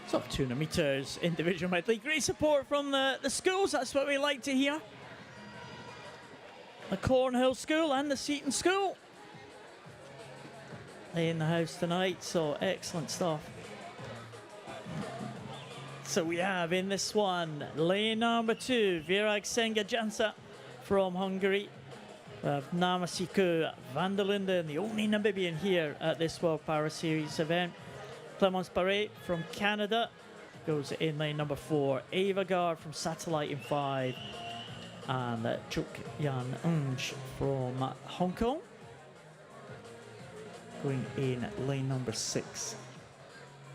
So 200 metres individual medley. Great support from the schools. That's what we like to hear. The Cornhill School and the Seton School in the house tonight. So excellent stuff. So we have in this one, lane number 2, Virag Senga-Jansa from Hungary. We have Namasiku van der Linden, the only Namibian here at this World Para Series event. Clemence Barret from Canada goes in lane number 4. Ava Gard from Satellite in 5. And Chuk Yan Unj from Hong Kong going in lane number 6.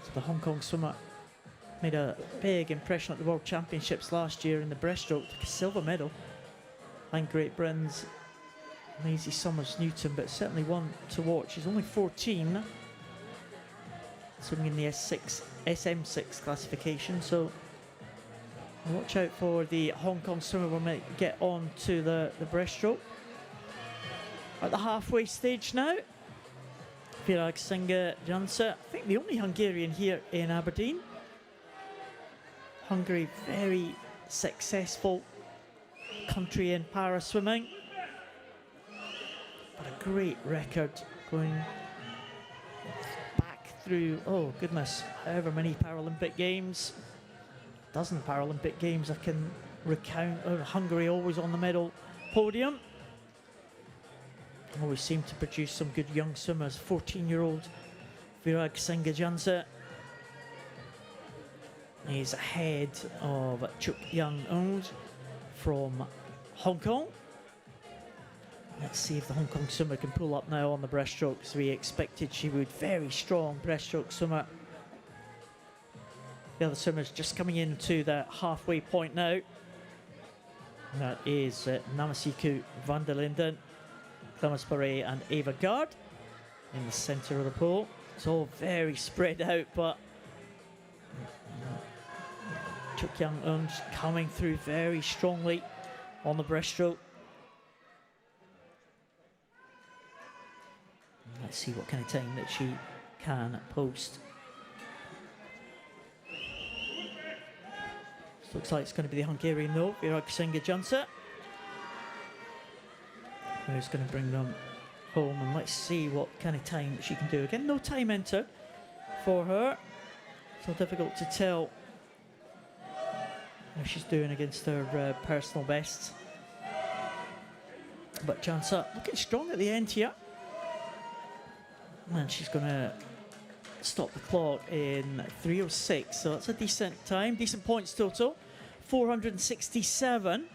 So the Hong Kong swimmer made a big impression at the World Championships last year in the breaststroke, took a silver medal. And Great Britain's Maisie Summers-Newton, but certainly one to watch. She's only 14. Swimming in the SM6 classification, so watch out for the Hong Kong swimmer when we get on to the breaststroke. At the halfway stage now, Virag Senga-Jansa, I think the only Hungarian here in Aberdeen. Hungary, very successful country in para swimming, but a great record going through, oh goodness, however many Paralympic Games, dozen Paralympic Games I can recount. Hungary always on the medal podium. Always seem to produce some good young swimmers. 14-year-old Virag Senga-Jansa is ahead of Chuk Young Eun from Hong Kong. Let's see if the Hong Kong swimmer can pull up now on the breaststroke, as we expected she would. Very strong breaststroke swimmer. The other swimmer's just coming into the halfway point now. And that is Namasiku van der Linden, Clemence Barret and Ava Gard in the centre of the pool. It's all very spread out, but Chuk Young Eun coming through very strongly on the breaststroke. Let's see what kind of time that she can post. This looks like it's going to be the Hungarian though, Virag Senga-Jansa, who's going to bring them home, and let's see what kind of time that she can do. Again, no time entered for her, so difficult to tell how she's doing against her personal bests. But Jansa looking strong at the end here. And she's going to stop the clock in 3:06, so that's a decent time, decent points total. 467.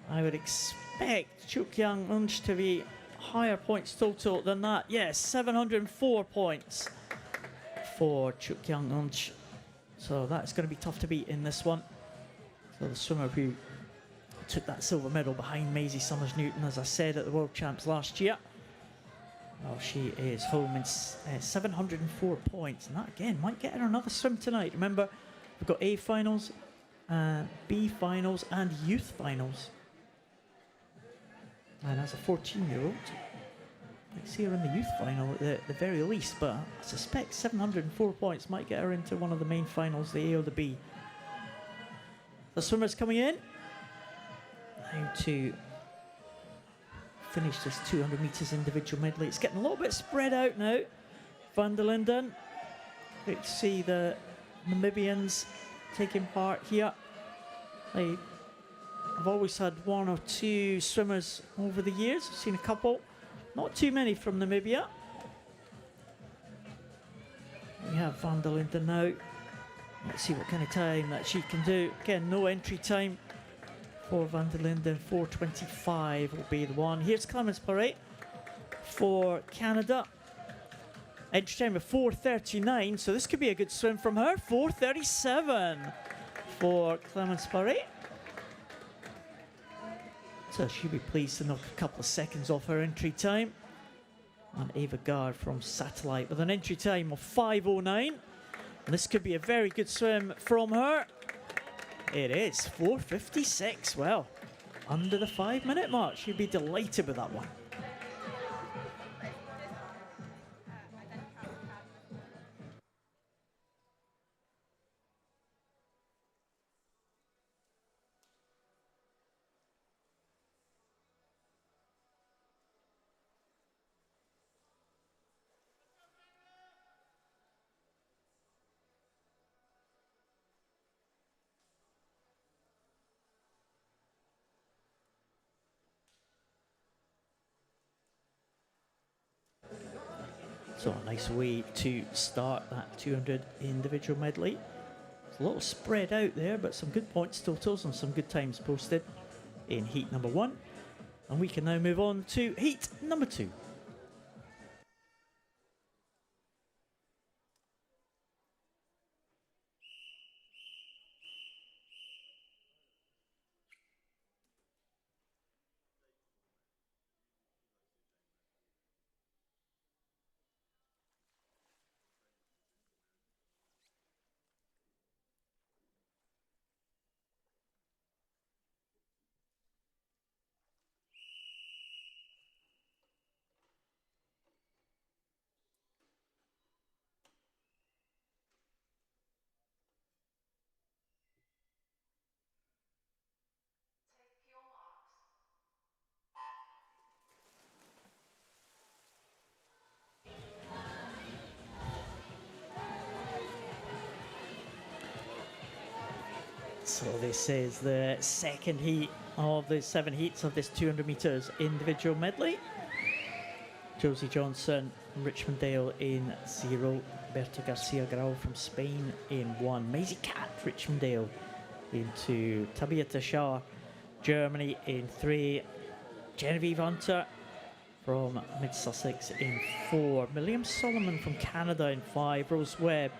I would expect Chuk Young Eun to be higher points total than that. Yes, 704 points for Chuk Young Eun. So that's going to be tough to beat in this one. So the swimmer who took that silver medal behind Maisie Summers-Newton, as I said, at the World Champs last year. Well, she is home in 704 points, and that again might get her another swim tonight. Remember, we've got A finals B finals and youth finals. And as a 14-year-old, I see her in the youth final at the very least, but I suspect 704 points might get her into one of the main finals, the A or the B. The swimmers coming in now to finish this 200 metres individual medley. It's getting a little bit spread out now. Van der Linden. Great to see the Namibians taking part here. I've always had one or two swimmers over the years. I've seen a couple. Not too many from Namibia. We have Van der Linden now. Let's see what kind of time that she can do. Again, no entry time for Van der Linden. 4:25 will be the one. Here's Clemens Paré for Canada. Entry time of 4:39, so this could be a good swim from her. 4:37 for Clemens Paré. So she'll be pleased to knock a couple of seconds off her entry time. And Ava Gard from Satellite with an entry time of 5:09. And this could be a very good swim from her. It is 4:56. Well, under the 5-minute mark. She'll be delighted with that one. So a nice way to start that 200 individual medley. It's a little spread out there, but some good points totals and some good times posted in heat number 1. And we can now move on to heat number 2. So this is the second heat of the 7 heats of this 200 metres individual medley. Josie Johnson, Richmond Dale in 0. Berta Garcia Grau from Spain in 1. Maisie Cat, Richmond Dale in 2. Tabia Tashar, Germany in 3. Genevieve Hunter from Mid Sussex in 4. Miriam Solomon from Canada in 5. Rose Webb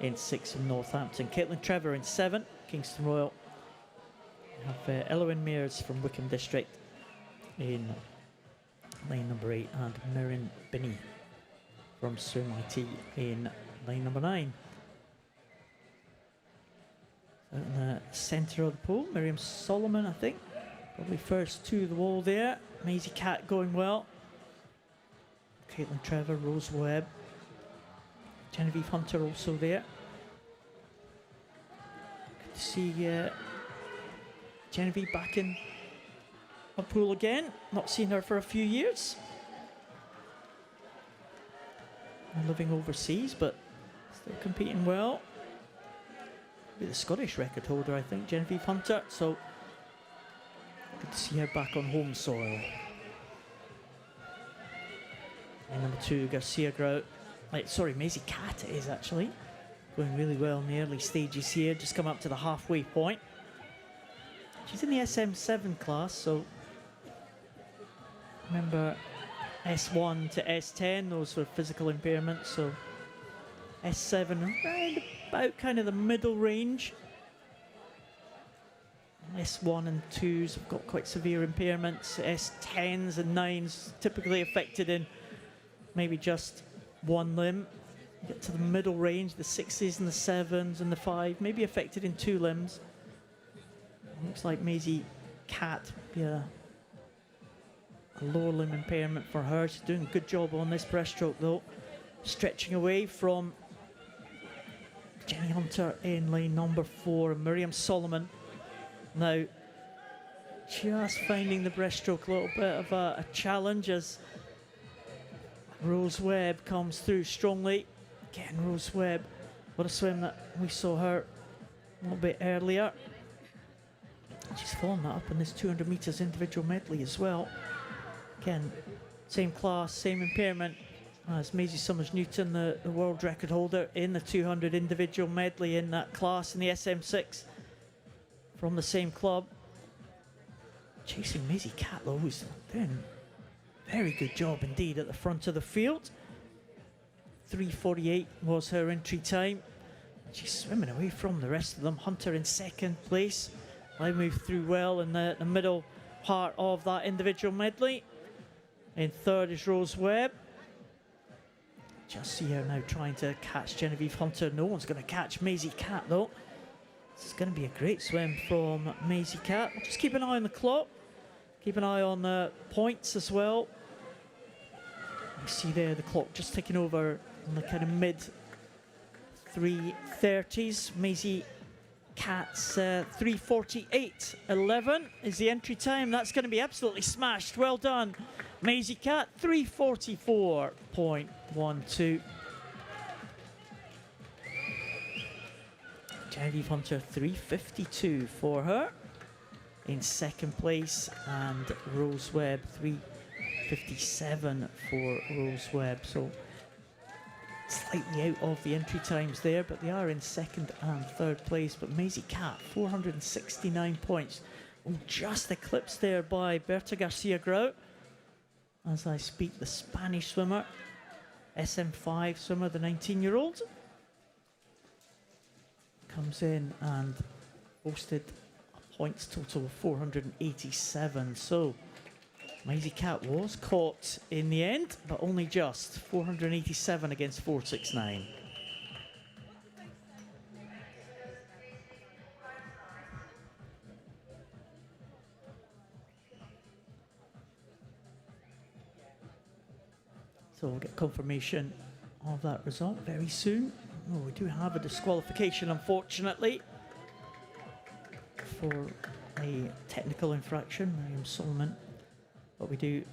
in 6 from Northampton. Caitlin Trevor in 7. Kingston Royal. We have Elowen Mears from Wickham District in lane number 8, and Mirren Binney from Surrey IT in lane number 9. Out in the centre of the pool, Miriam Solomon, I think, probably first to the wall there. Maisie Cat going well. Caitlin Trevor, Rose Webb, Genevieve Hunter also there. See Genevieve back in a pool again. Not seen her for a few years. Living overseas, but still competing well. Be the Scottish record holder, I think, Genevieve Hunter. So good to see her back on home soil. And number 2, Garcia Grau. Maisie Cat it is actually. Going really well in the early stages here, just come up to the halfway point. She's in the SM7 class, so remember S1 to S10, those were physical impairments, so S7 around about kind of the middle range. S1 and 2s have got quite severe impairments. S10s and 9s typically affected in maybe just one limb. Get to the middle range, the 6s and the 7s and the 5, maybe affected in 2 limbs. Looks like Maisie Cat be a lower limb impairment for her. She's doing a good job on this breaststroke though. Stretching away from Jenny Hunter in lane number 4, Miriam Solomon now just finding the breaststroke a little bit of a challenge as Rose Webb comes through strongly. Again, Rose Webb, what a swim that we saw her a little bit earlier. She's following that up in this 200 metres individual medley as well. Again, same class, same impairment as Maisie Summers-Newton, the world record holder in the 200 individual medley in that class in the SM6 from the same club. Chasing Maisie Cat though, who's doing a very good job indeed at the front of the field. 3:48 was her entry time. She's swimming away from the rest of them. Hunter in second place. I moved through well in the middle part of that individual medley. In third is Rose Webb. Just see her now trying to catch Genevieve Hunter. No one's going to catch Maisie Cat though. This is going to be a great swim from Maisie Cat. Just keep an eye on the clock. Keep an eye on the points as well. You see there the clock just ticking over in the kind of mid 3:30s. Maisie Cat's 3:48.11 is the entry time. That's going to be absolutely smashed. Well done, Maisie Cat. 3:44.12. Genevieve Hunter 3:52 for her in second place, and Rose Webb 3:57 for Rose Webb. So slightly out of the entry times there, but they are in second and third place. But Maisie Cat 469 points, just eclipsed there by Berta Garcia Grau. As I speak, the Spanish swimmer, SM5 swimmer, the 19-year-old, comes in and posted a points total of 487. So Maisie Cat was caught in the end, but only just 487 against 469. So we'll get confirmation of that result very soon. Oh, we do have a disqualification, unfortunately, for a technical infraction, Miriam Solomon. But we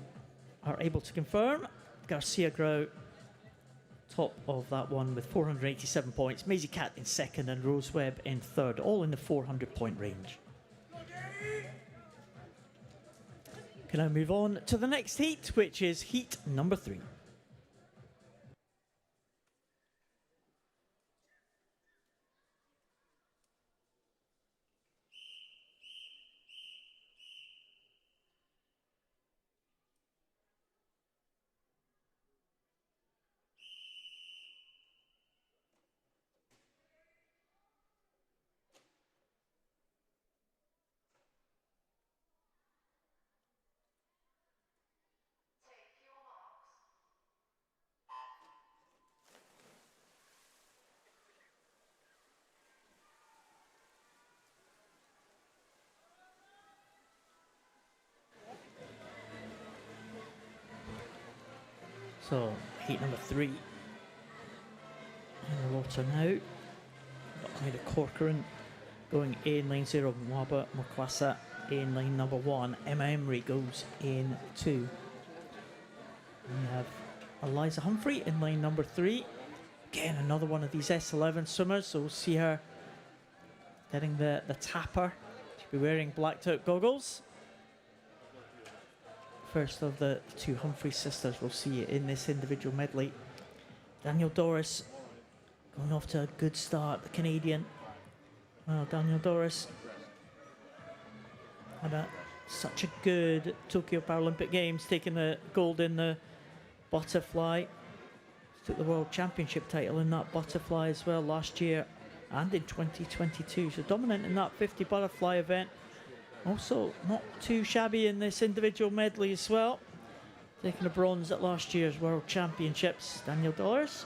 are able to confirm Garcia Grau top of that one with 487 points. Maisie Cat in second and Rose Webb in third, all in the 400-point range. Can I move on to the next heat, which is heat number 3. So, heat number 3 in the water now. Ida Corcoran going in lane 0, Mwaba Mokwasa in lane number 1. Emma Emery goes in 2. We have Eliza Humphrey in lane number 3. Again, another one of these S11 swimmers, so we'll see her getting the tapper. She'll be wearing blacked out goggles. First of the two Humphrey sisters we'll see in this individual medley. Daniel Doris going off to a good start, the Canadian. Well, Daniel Doris had such a good Tokyo Paralympic Games, taking the gold in the butterfly. She took the World Championship title in that butterfly as well last year and in 2022. So dominant in that 50 butterfly event. Also not too shabby in this individual medley as well. Taking a bronze at last year's World Championships, Daniel Doris.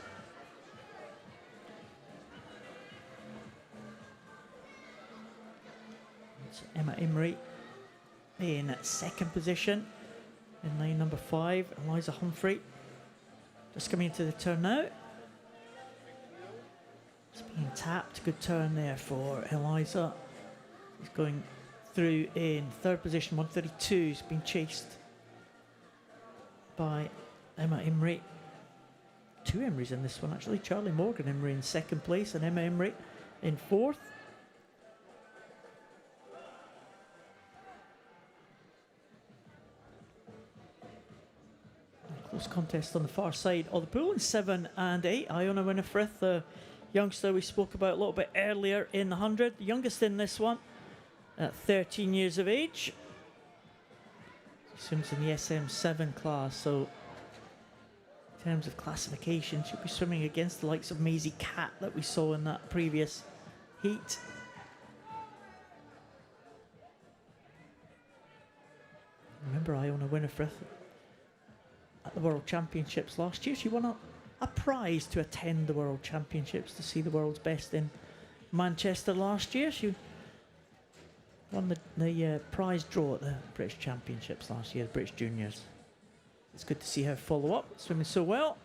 Emma Imrie in second position. In lane number 5, Eliza Humphrey. Just coming into the turn now. It's being tapped. Good turn there for Eliza. He's going through in third position, 132. He's been chased by Emma Imrie. 2 Imries in this one actually. Charlie Morgan Imrie in second place and Emma Imrie in fourth. Close contest on the far side of the pool in 7 and 8. Iona Winifrith, the youngster we spoke about a little bit earlier in the 100, the youngest in this one at 13 years of age. Swims in the SM7 class, so in terms of classification, she'll be swimming against the likes of Maisie Catt that we saw in that previous heat. Remember Iona Winifrith at the World Championships last year. She won a prize to attend the World Championships, to see the world's best in Manchester last year. She won the prize draw at the British Championships last year, the British Juniors. It's good to see her follow up, swimming so well.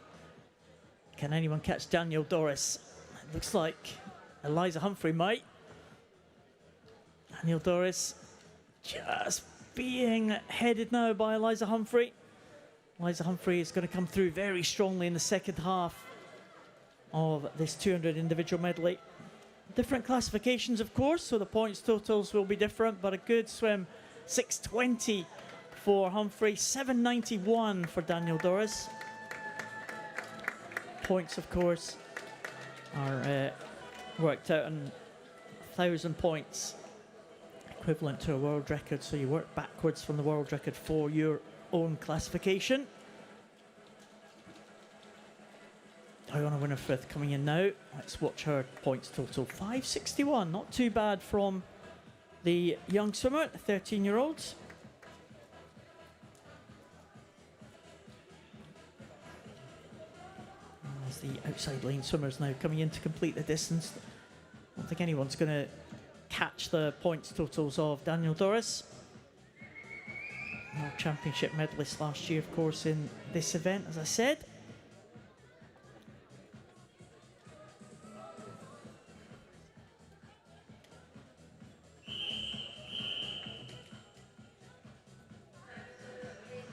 Can anyone catch Daniel Doris? It looks like Eliza Humphrey might. Daniel Doris just being headed now by Eliza Humphrey. Eliza Humphrey is going to come through very strongly in the second half of this 200 individual medley. Different classifications, of course, so the points totals will be different, but a good swim. 6:20 for Humphrey, 7:91 for Daniel Doris. Points, of course, are worked out in 1,000 points, equivalent to a world record, so you work backwards from the world record for your own classification. Iona Winifrith coming in now. Let's watch her points total. 561, not too bad from the young swimmer, the 13-year-olds. As the outside lane swimmers now coming in to complete the distance. I don't think anyone's going to catch the points totals of Daniel Doris. World Championship medalist last year, of course, in this event, as I said.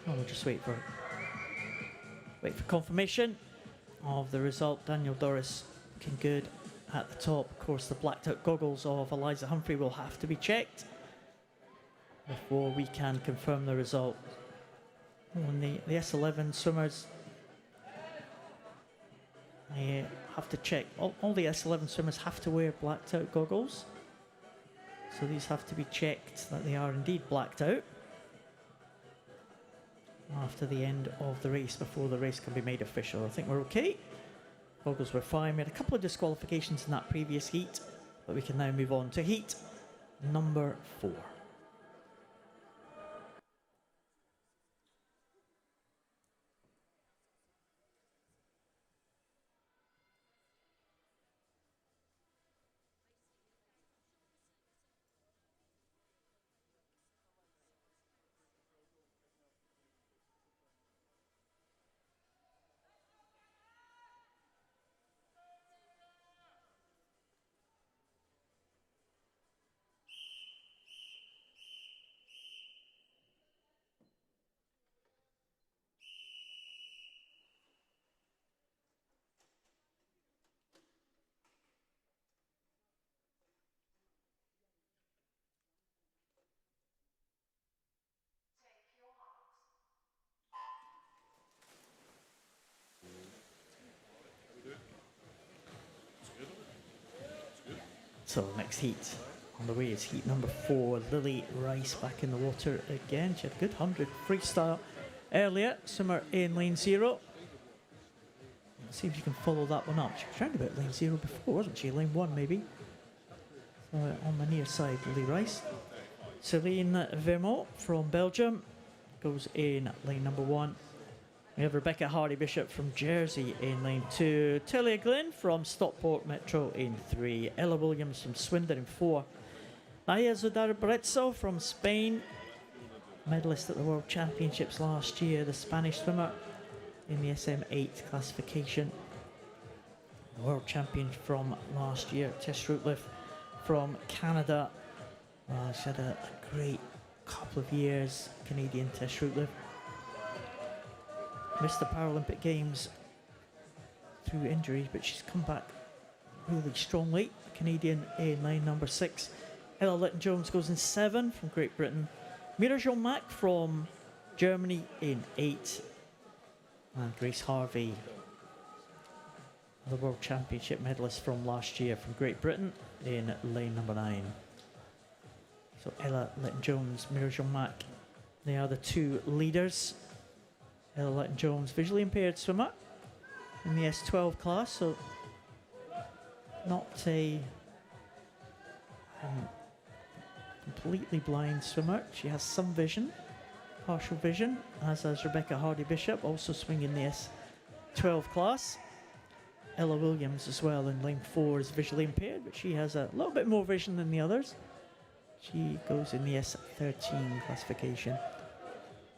Oh, we'll just wait for confirmation of the result. Daniel Doris looking good at the top. Of course, the blacked out goggles of Eliza Humphrey will have to be checked before we can confirm the result. And the S11 swimmers, they have to check. All the S11 swimmers have to wear blacked out goggles. So these have to be checked that they are indeed blacked out after the end of the race, before the race can be made official. I think we're okay. Goggles were fine. We had a couple of disqualifications in that previous heat, but we can now move on to heat number 4. So next heat on the way is heat number 4. Lily Rice back in the water again. She had a good 100 freestyle earlier. Swimmer in lane 0. Let's see if she can follow that one up. She was round about lane 0 before, wasn't she? Lane 1 maybe. So on the near side, Lily Rice. Celine Vermont from Belgium goes in lane number 1. We have Rebecca Hardy-Bishop from Jersey in lane 2. Talia Glynn from Stockport Metro in 3. Ella Williams from Swindon in 4. Naya Zudarbarezzo from Spain, medalist at the World Championships last year, the Spanish swimmer in the SM8 classification. The world champion from last year, Tess Rootliff from Canada. She's had a great couple of years, Canadian Tess Rootliff. Missed the Paralympic Games through injury, but she's come back really strongly. Canadian in line number 6. Ella Litton-Jones goes in 7 from Great Britain. Mira Jean-Mac from Germany in 8. And Grace Harvey, the World Championship medalist from last year from Great Britain, in lane number 9. So Ella Litton-Jones, Mira Jean-Mac, they are the two leaders. Ella Litton-Jones, visually impaired swimmer in the S12 class, so not a completely blind swimmer. She has some vision, partial vision, as has Rebecca Hardy-Bishop, also swinging the S12 class. Ella Williams as well in lane 4 is visually impaired, but she has a little bit more vision than the others. She goes in the S13 classification.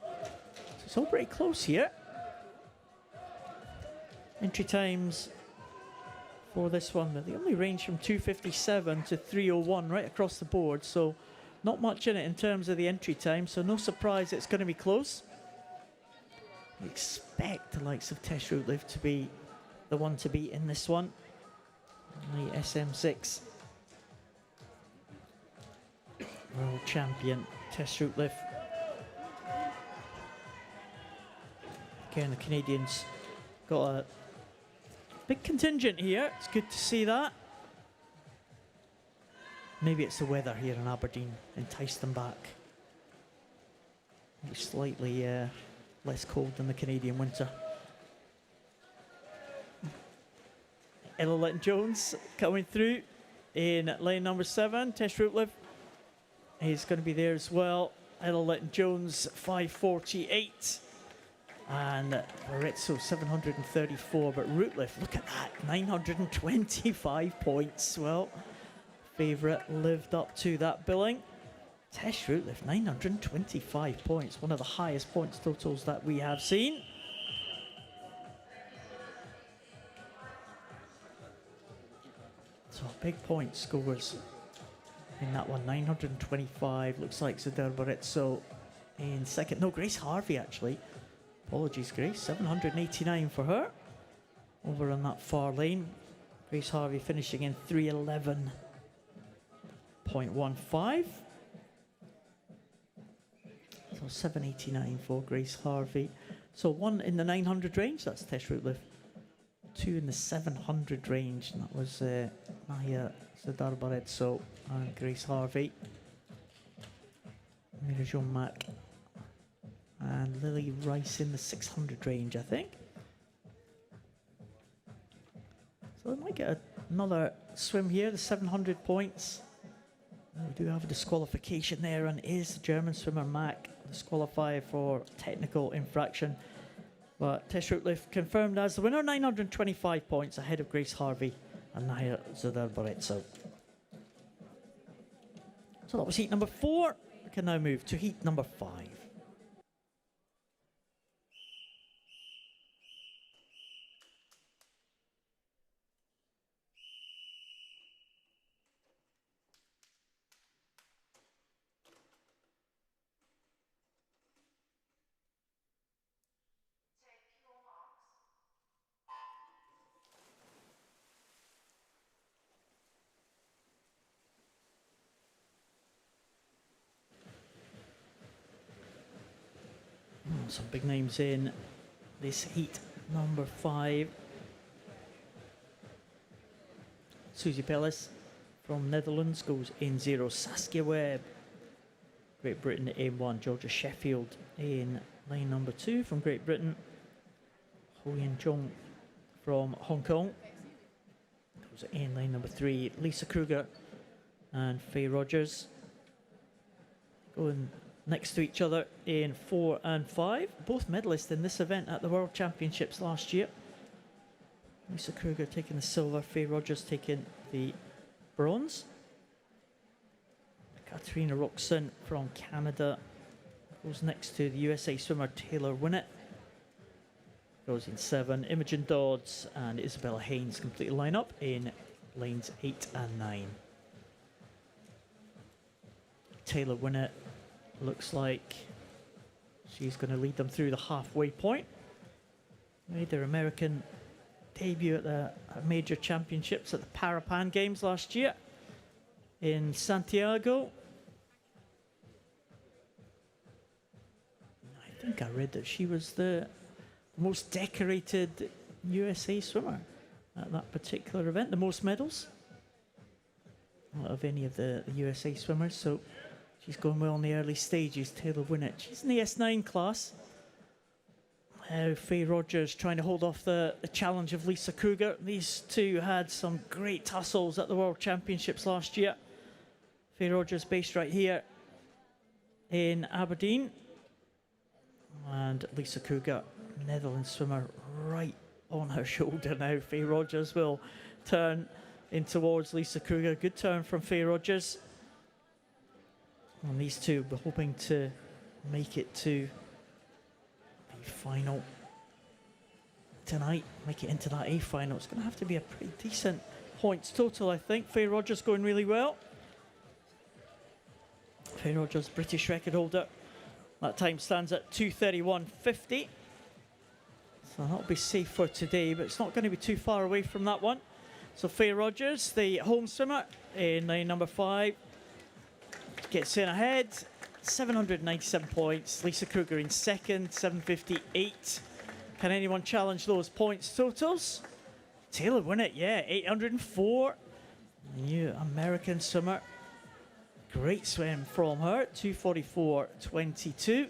So it's all pretty close here. Entry times for this one, they only range from 2:57 to 3:01 right across the board, so not much in it in terms of the entry time, so no surprise it's going to be close. We expect the likes of Tess Rootliff to be the one to beat in this one. The SM6 world champion Tess Rootliff. Again, the Canadians got a big contingent here. It's good to see that. Maybe it's the weather here in Aberdeen enticed them back. Maybe slightly less cold than the Canadian winter. Ella Litton-Jones coming through in lane number 7. Tess Rootliff is going to be there as well. Ella Litton-Jones 5:48. And Barezzo 734, but Rootliff, look at that, 925 points. Well, favourite lived up to that billing. Tess Rootliff, 925 points, one of the highest points totals that we have seen. So big point scores in that one, 925. Looks like Zadar Barezzo in second. No, Grace Harvey actually. Apologies, Grace. 789 for her. Over on that far lane. Grace Harvey finishing in 311.15. So 789 for Grace Harvey. So 1 in the 900 range, that's Tess Rootliff. 2 in the 700 range, and that was Naya Zudarbarezzo and Grace Harvey. Mira Jean-Mac and Lily Rice in the 600 range, I think. So they might get another swim here, the 700 points. We do have a disqualification there, and is German swimmer Mack disqualified for technical infraction. But Tess Rootliff confirmed as the winner, 925 points ahead of Grace Harvey and Naya Zudarbarezzo. So that was heat number 4. We can now move to heat number 5. Some big names in this heat number 5. Susie Pellis from Netherlands goes in 0. Saskia Webb, Great Britain in 1. Georgia Sheffield in lane number 2 from Great Britain. Ho Yin Chung from Hong Kong goes in lane number 3. Lisa Kruger and Faye Rogers going next to each other in 4 and 5. Both medalists in this event at the World Championships last year. Lisa Kruger taking the silver, Faye Rogers taking the bronze. Katrina Roxon from Canada goes next to the USA swimmer Taylor Winnett. Goes in 7. Imogen Dodds and Isabella Haynes complete the lineup in lanes 8 and 9. Taylor Winnett looks like she's going to lead them through the halfway point. Made their American debut at the major championships at the Parapan Games last year in Santiago. I think I read that she was the most decorated USA swimmer at that particular event, the most medals out of any of the USA swimmers. So she's going well in the early stages. Taylor Winnett, she's in the S9 class. Faye Rogers trying to hold off the challenge of Lisa Kruger. These two had some great tussles at the World Championships last year. Faye Rogers based right here in Aberdeen. And Lisa Kruger, Netherlands swimmer, right on her shoulder now. Faye Rogers will turn in towards Lisa Kruger. Good turn from Faye Rogers. And these two were hoping to make it to the final tonight, make it into that A final. It's going to have to be a pretty decent points total, I think. Faye Rogers going really well. Faye Rogers, British record holder. That time stands at 2:31.50. So that'll be safe for today, but it's not going to be too far away from that one. So Faye Rogers, the home swimmer in lane number 5, gets in ahead, 797 points. Lisa Kruger in second, 758. Can anyone challenge those points totals? Taylor Winnett, yeah, 804. New American swimmer. Great swim from her, 2:44.22.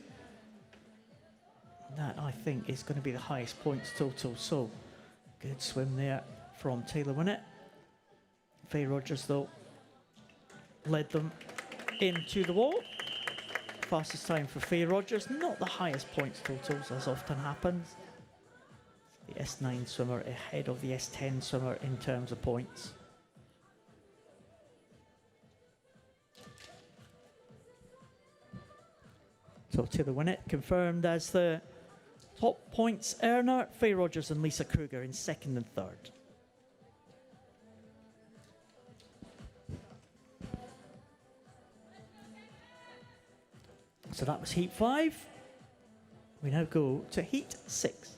That, I think, is going to be the highest points total. So, good swim there from Taylor Winnett. Faye Rogers, though, led them into the wall. Fastest time for Faye Rogers, not the highest points totals, as often happens. The S9 swimmer ahead of the S10 swimmer in terms of points. So Taylor Winnett confirmed as the top points earner. Faye Rogers and Lisa Kruger in second and third. So that was heat 5. We now go to heat 6.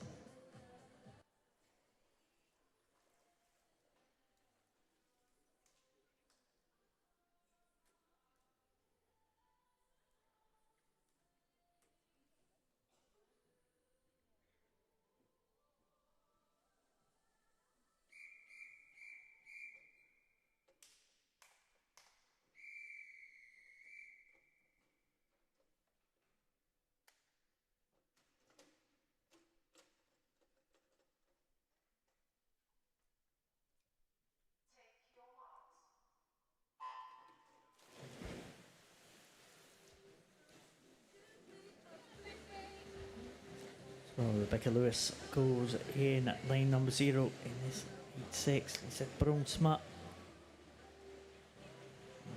Well, Rebecca Lewis goes in lane number 0 in this heat 6. Lisa Bronsma.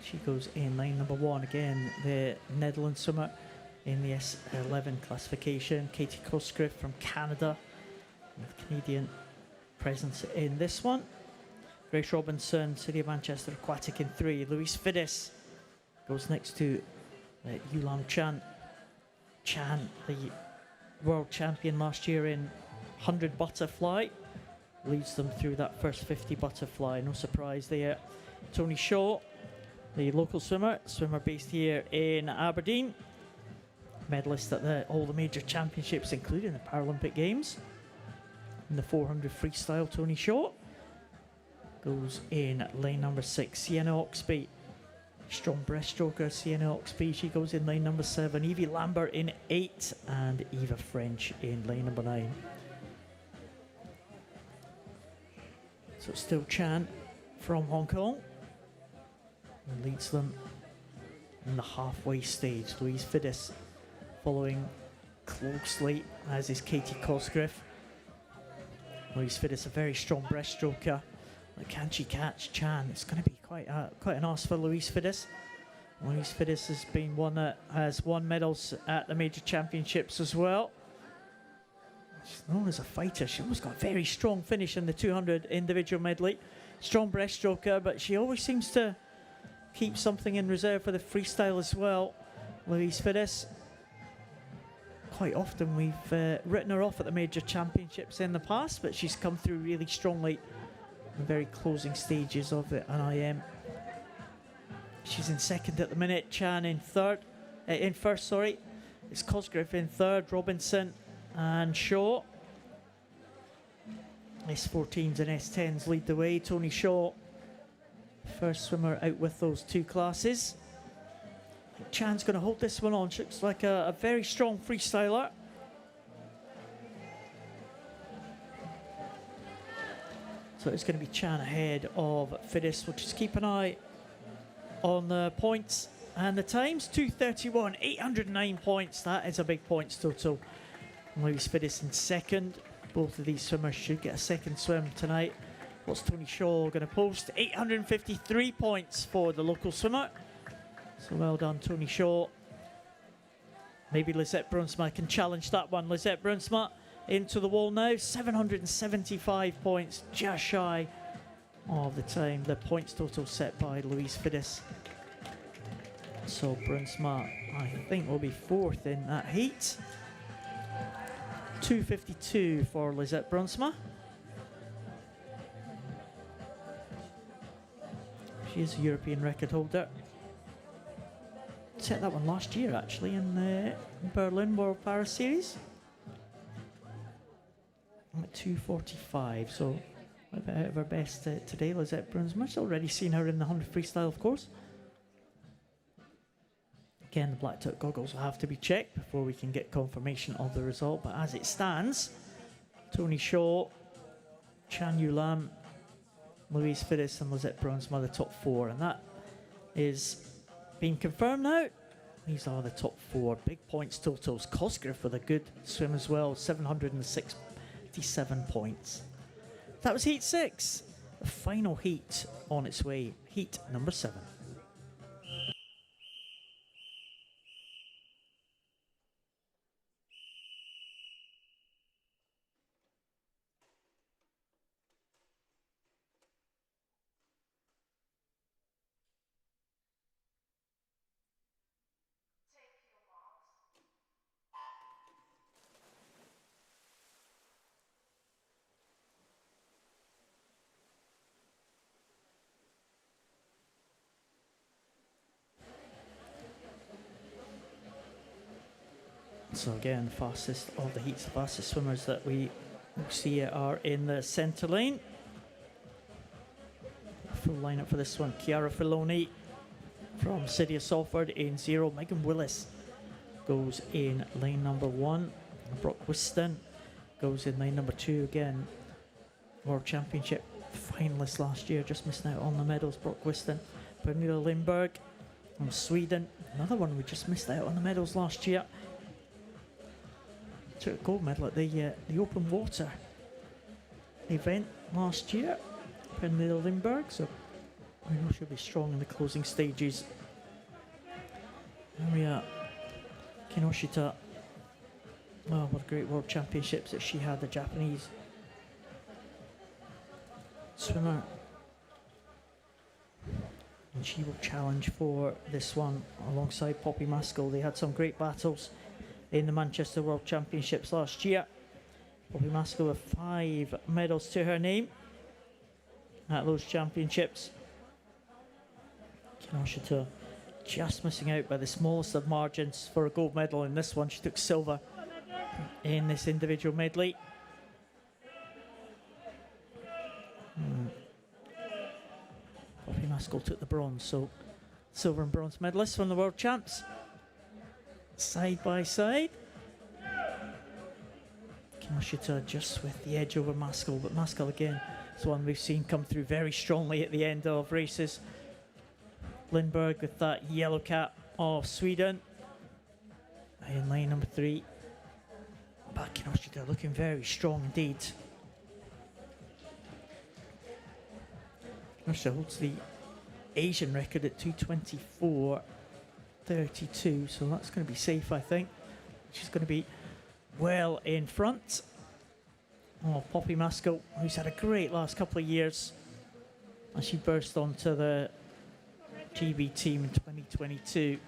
She goes in lane number 1 again. The Netherlands swimmer in the S11 classification. Katie Cosgriff from Canada, with Canadian presence in this one. Grace Robinson, City of Manchester Aquatic in 3. Louise Fiddis goes next to Yulam Chan. Chan, the world champion last year in 100 butterfly, leads them through that first 50 butterfly. No surprise there. Tony Shaw, the local swimmer based here in Aberdeen, medalist at all the major championships, including the Paralympic Games. In the 400 freestyle, Tony Shaw goes in lane number 6. Sienna Oxby, strong breaststroker. Sienna Oxby, she goes in lane number 7. Evie Lambert in 8, and Eva French in lane number 9. So still Chan from Hong Kong, and leads them in the halfway stage. Louise Fiddis following closely, as is Katie Cosgriff. Louise Fiddis, a very strong breaststroker. Can she catch Chan? It's going to be quite an ask for Louise Fiddis. Louise Fiddis has been one that has won medals at the major championships as well. She's known as a fighter. She always got a very strong finish in the 200 individual medley. Strong breaststroker, but she always seems to keep something in reserve for the freestyle as well. Louise Fiddis. Quite often we've written her off at the major championships in the past, but she's come through really strongly in the very closing stages of the NIM. She's in second at the minute. Chan in first. Sorry, it's Cosgrave in third. Robinson and Shaw. S14s and S10s lead the way. Tony Shaw, first swimmer out with those two classes. Chan's going to hold this one on. She looks like a very strong freestyler. So it's going to be Chan ahead of Fiddis. We'll just keep an eye on the points and the times. 2:31, 809 points. That is a big points total. Louise Fiddis in second. Both of these swimmers should get a second swim tonight. What's Tony Shaw going to post? 853 points for the local swimmer. So well done, Tony Shaw. Maybe Lisette Brunsma can challenge that one. Lisette Brunsma into the wall now. 775 points, just shy of the time. The points total set by Louise Fiddis. So Brunsma, I think, will be fourth in that heat. 252 for Lisette Brunsma. She is a European record holder. Set that one last year, actually, in the Berlin World Para Series. I'm at 245, so a bit out of her best today, Lisette Brunsma. She's already seen her in the 100 freestyle, of course. Again, the black tip goggles will have to be checked before we can get confirmation of the result. But as it stands, Tony Shaw, Chan Yu Lam, Louise Fiddis and Lisette Brunsma, the top four. And that is being confirmed now. These are the top four. Big points totals. Cosgrave with a good swim as well. 767 points. That was heat 6. The final heat on its way. Heat number 7. So again, the fastest of the heats, the fastest swimmers that we see are in the centre lane. Full lineup for this one. Chiara Filoni from Citi of Salford in 0. Megan Willis goes in lane number 1. Brock Whiston goes in lane number 2 again. World Championship finalist last year, just missing out on the medals. Brock Whiston. Pernilla Lindberg from Sweden. Another one we just missed out on the medals last year. Took a gold medal at the open water event last year. Pernilla Lindberg, so I know she'll be strong in the closing stages. Maria Kinoshita. Oh, what great world championships that she had, the Japanese swimmer. And she will challenge for this one alongside Poppy Maskell. They had some great battles in the Manchester World Championships last year. Poppy Maskell with 5 medals to her name at those championships. Kinoshita just missing out by the smallest of margins for a gold medal in this one. She took silver in this individual medley. Poppy Maskell took the bronze, so silver and bronze medalists from the World Champs. Side by side. Kinoshita just with the edge over Maskell, but Maskell again is one we've seen come through very strongly at the end of races. Lindberg with that yellow cap of Sweden in lane number 3. But Kinoshita looking very strong indeed. Kinoshita holds the Asian record at 2:24. 32, so that's going to be safe, I think. She's going to be well in front. Oh, Poppy Maskell, who's had a great last couple of years, and she burst onto the GB team in 2022.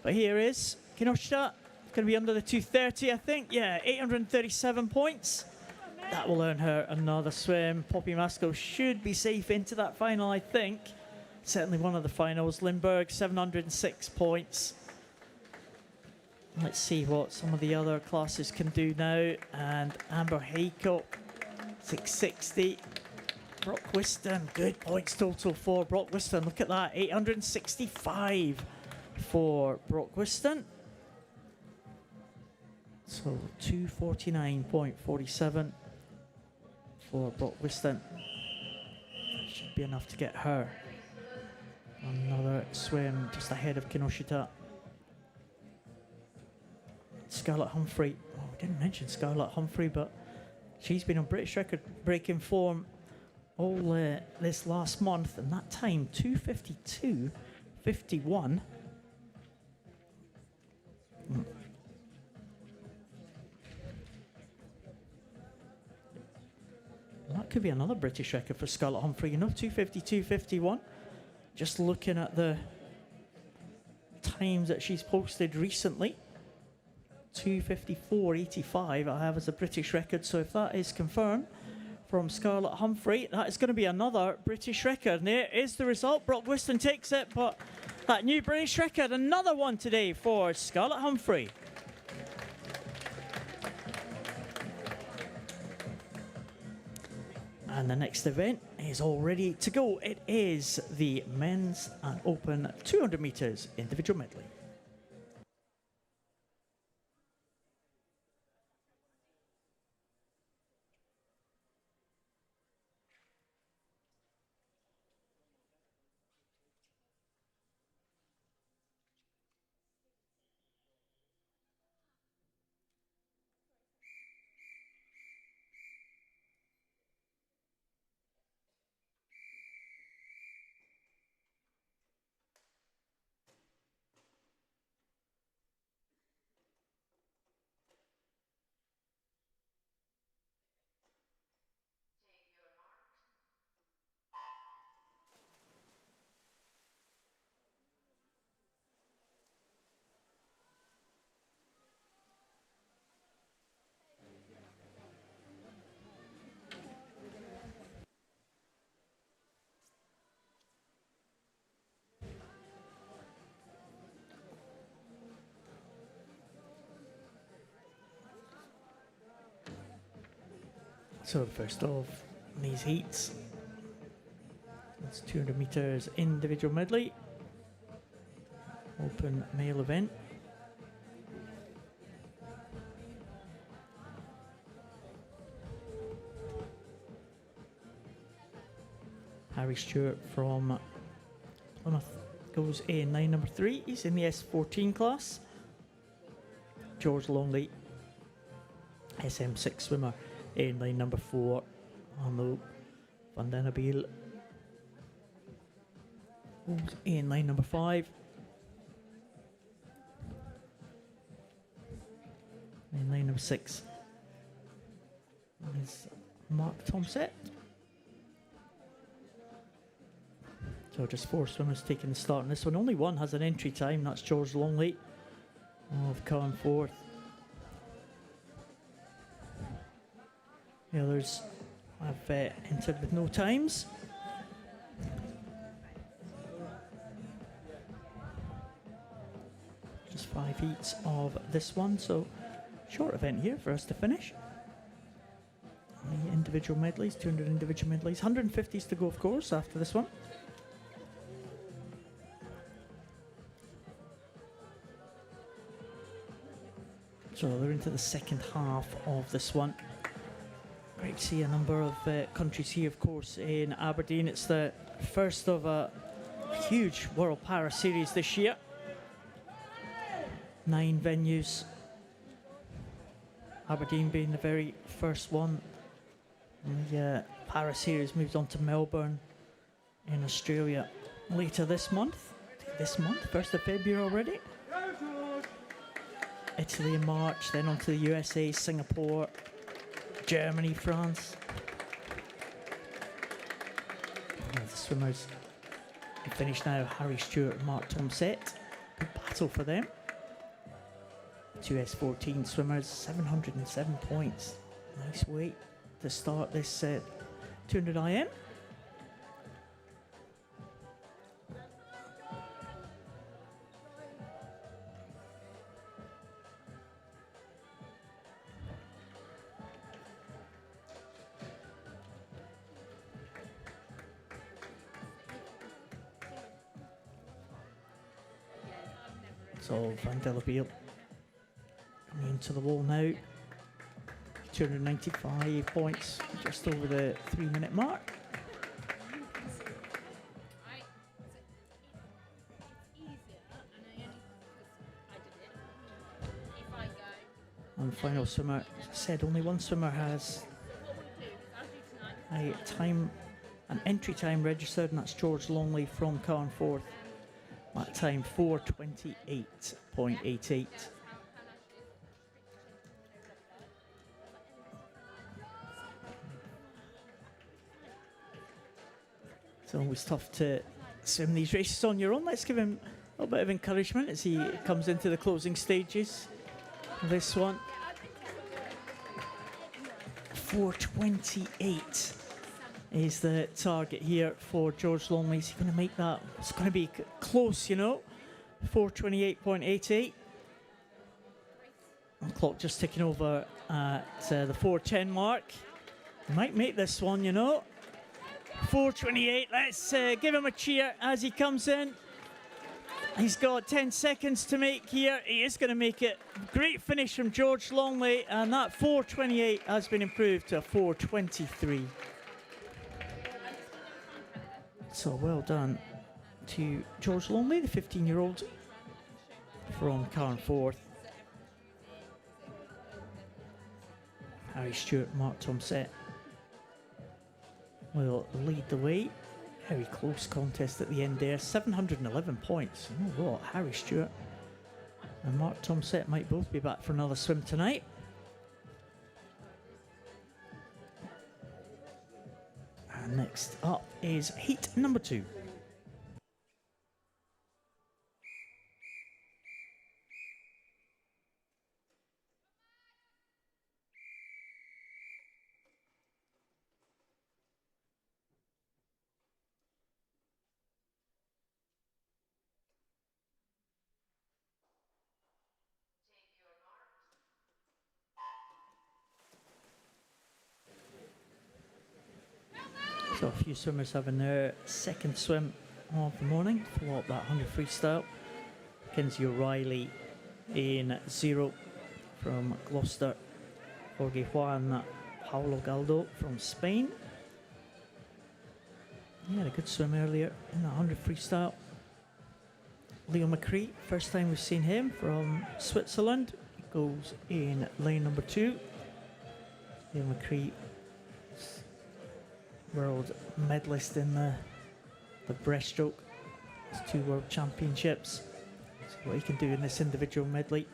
But here is Kinoshita, going to be under the 230, I think. Yeah, 837 points. That will earn her another swim. Poppy Maskell should be safe into that final, I think. Certainly one of the finals. Lindbergh, 706 points. Let's see what some of the other classes can do now. And Amber Haycock, 660. Brock Whiston, good points total for Brock Whiston. Look at that, 865 for Brock Whiston. So 249.47 for Brock Whiston. Should be enough to get her another swim just ahead of Kinoshita. Scarlett Humphrey. Oh, we didn't mention Scarlett Humphrey, but she's been on British record breaking form all this last month, and that time 2:52.51. That could be another British record for Scarlett Humphrey, you know, 2:52.51. Just looking at the times that she's posted recently, 2:54.85 I have as a British record. So if that is confirmed from Scarlett Humphrey, that is going to be another British record. And there is the result. Brock Whiston takes it, but that new British record, another one today for Scarlett Humphrey. And the next event is all ready to go. It is the men's and open 200 meters individual medley. So first of these heats, it's 200 meters individual medley, open male event. Harry Stewart from Plymouth goes in line number 3. He's in the S14 class. George Longley, SM6 swimmer, in line number 4. Arno van den Abiel in line number 5. In line number 6 is Mark Tomset. So just 4 swimmers taking the start in this one. Only one has an entry time, that's George Longley of Carn Forth. The others have entered with no times. Just 5 heats of this one, so short event here for us to finish. The individual medleys, 200 individual medleys, 150s to go, of course, after this one. So they're into the second half of this one. Great to see a number of countries here, of course, in Aberdeen. It's the first of a huge World Para Series this year. 9 venues. Aberdeen being the very first one. And the Para Series moves on to Melbourne in Australia later this month. this month, 1st of February already. Italy in March, then on to the USA, Singapore, Germany, France. The swimmers have finished now. Harry Stewart and Mark Tomsett. Good battle for them. Two S14 swimmers, 707 points. Nice weight to start this 200 IM. So Van Dellebeer coming into the wall now. 295 points, just over the 3-minute mark. And final swimmer, as I said, only one swimmer has a time, an entry time registered, and that's George Longley from Carnforth. That time 4:28.88. It's always tough to swim these races on your own. Let's give him a little bit of encouragement as he comes into the closing stages of this one. 4:28 is the target here for George Longley. Is he going to make that? It's going to be close, you know. 4:28.88. The clock just ticking over at the 4:10 mark. He might make this one, you know. 4:28. Let's give him a cheer as he comes in. He's got 10 seconds to make here. He is going to make it. Great finish from George Longley, and that 4:28 has been improved to a 4:23. So well done to George Longley, the 15-year-old from Carnforth. Harry Stewart, Mark Tomsett will lead the way. Very close contest at the end there. 711 points. You know what? Harry Stewart and Mark Tomsett might both be back for another swim tonight. And next up is heat number 2. So a few swimmers having their second swim of the morning. Follow up that 100 freestyle. Kinsey O'Reilly in 0 from Gloucester. Jorge Juan Paulo Galdo from Spain. He had a good swim earlier in the 100 freestyle. Leo McCree, first time we've seen him from Switzerland. He goes in lane number 2. Leo McCree, world medalist in the breaststroke. It's 2 world championships. See what he can do in this individual medley.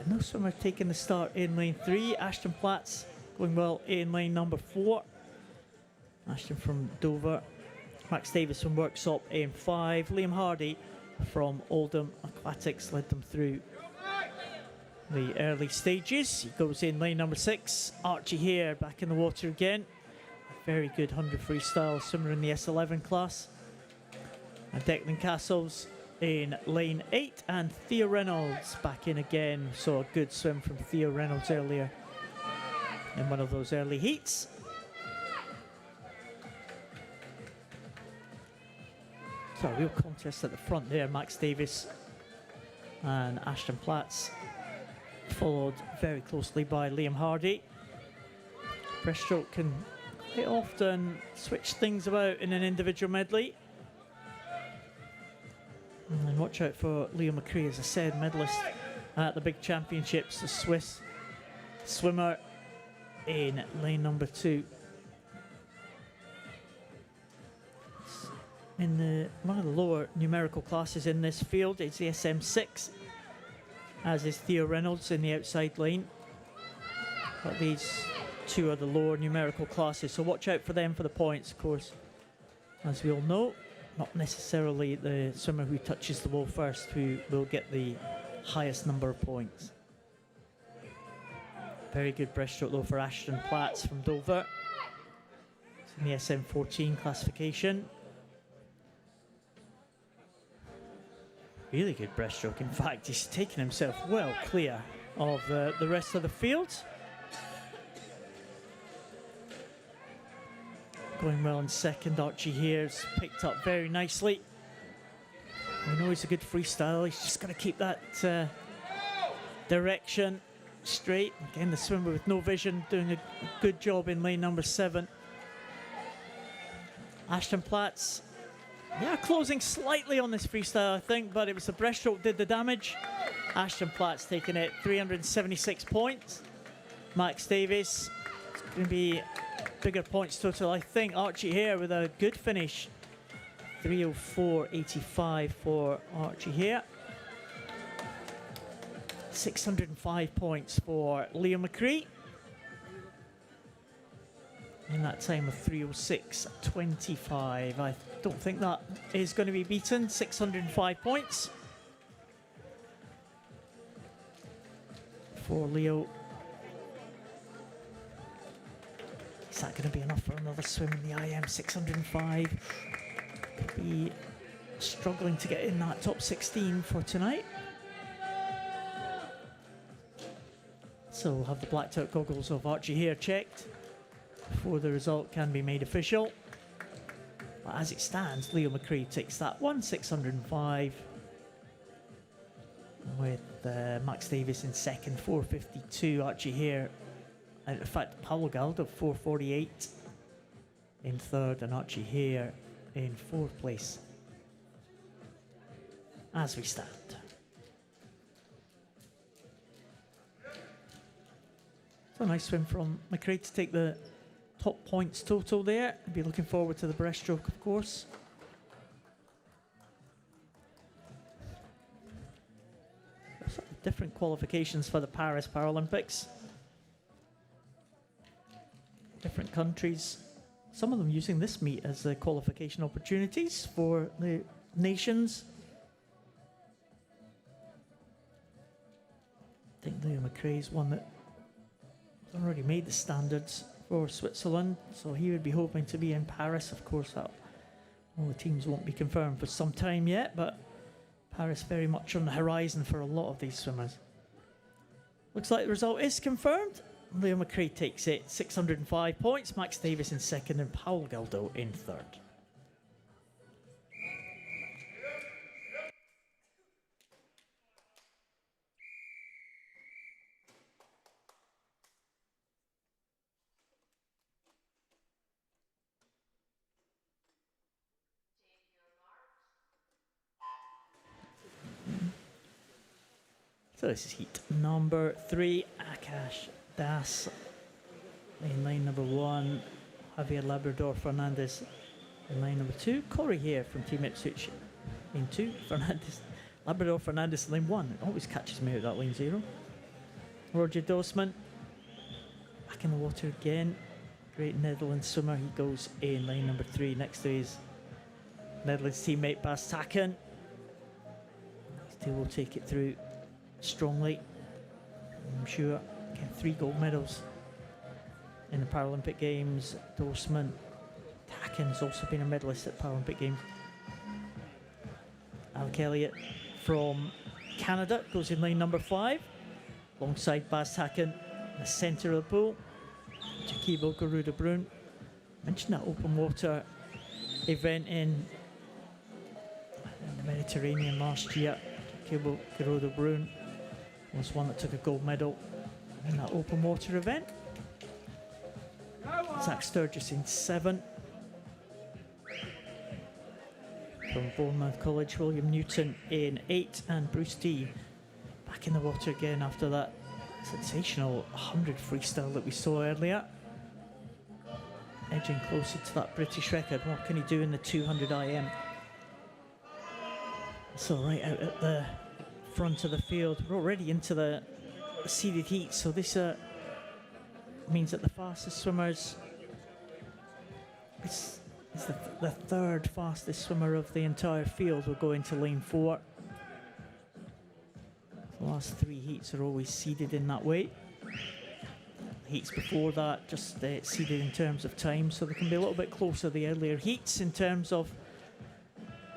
No swimmer taking the start in lane 3. Ashton Platts going well in lane number 4. Ashton from Dover. Max Davis from Worksop in 5. Liam Hardy from Oldham Aquatics led them through the early stages. He goes in lane number 6. Archie Hare back in the water again. Very good 100 freestyle swimmer in the S11 class. And Declan Castles in lane 8, and Theo Reynolds back in again. So a good swim from Theo Reynolds earlier in one of those early heats. So a real contest at the front there. Max Davis and Ashton Platts, followed very closely by Liam Hardy. Breaststroke can quite often switch things about in an individual medley. And watch out for Leo McCree, as I said, medalist at the big championships, the Swiss swimmer in lane number 2. in one of the lower numerical classes in this field. It's the SM6, as is Theo Reynolds in the outside lane. But these two are the lower numerical classes, so watch out for them for the points, of course. As we all know, not necessarily the swimmer who touches the wall first who will get the highest number of points. Very good breaststroke though for Ashton Platts from Dover. It's in the SM14 classification. Really good breaststroke. In fact, he's taken himself well clear of the rest of the field. Going well in second. Archie here's picked up very nicely. We know he's a good freestyle. He's just got to keep that direction straight. Again, the swimmer with no vision doing a good job in lane number 7. Ashton Platts, yeah, closing slightly on this freestyle, I think, but it was the breaststroke did the damage. Ashton Platts taking it 376 points. Max Davis, it's going to be bigger points total, I think. Archie here with a good finish. 304.85 for Archie here. 605 points for Leo McCree. In that time of 306.25. I don't think that is going to be beaten. 605 points for Leo. Is that going to be enough for another swim in the IM? 605. Could be struggling to get in that top 16 for tonight. So we'll have the blacked out goggles of Archie here checked before the result can be made official. But as it stands, Leo McCree takes that one, 605. With Max Davis in second, 452. Archie here, and in fact, Paulo Galdo, 448 in third, and Archie here in fourth place as we stand. So a nice swim from McCree to take the top points total there. I'll be looking forward to the breaststroke, of course. Different qualifications for the Paris Paralympics. Different countries, some of them using this meet as the qualification opportunities for the nations. I think Leo McCree's one that already made the standards for Switzerland, so he would be hoping to be in Paris. Of course, that all the teams won't be confirmed for some time yet, but Paris very much on the horizon for a lot of these swimmers. Looks like the result is confirmed. Leo McCree takes it, 605 points. Max Davis in second and Paulo Galdo in third. So this is heat number 3. Akash Das in lane number 1. Javier Labrador Fernandez in lane number 2. Corey here from Team Ipswich in 2. Fernandez, Labrador Fernandez in lane 1. It always catches me out that lane 0. Roger Dosman back in the water again. Great Netherlands swimmer. He goes in lane number 3 next to his Netherlands teammate Bas Taken. These two will take it through strongly, I'm sure. Again, 3 gold medals in the Paralympic Games. Dosman, Taken's also been a medalist at Paralympic Games. Alec Elliott from Canada goes in lane number 5 alongside Bas Taken in the centre of the pool. Jaquibo Garuda Brun. Mentioned that open water event in the Mediterranean last year. Jaquibo Garuda Brun was one that took a gold medal in that open water event. Zach Sturgis in 7. From Bournemouth College, William Newton in 8, and Bruce D back in the water again after that sensational 100 freestyle that we saw earlier. edging closer to that British record. What can he do in the 200 IM? So right out at the front of the field, we're already into the seeded heat, so this means that the fastest swimmers is the third fastest swimmer of the entire field will go into lane 4. The last 3 heats are always seeded in that way. Heats before that just seeded in terms of time, so they can be a little bit closer, the earlier heats, in terms of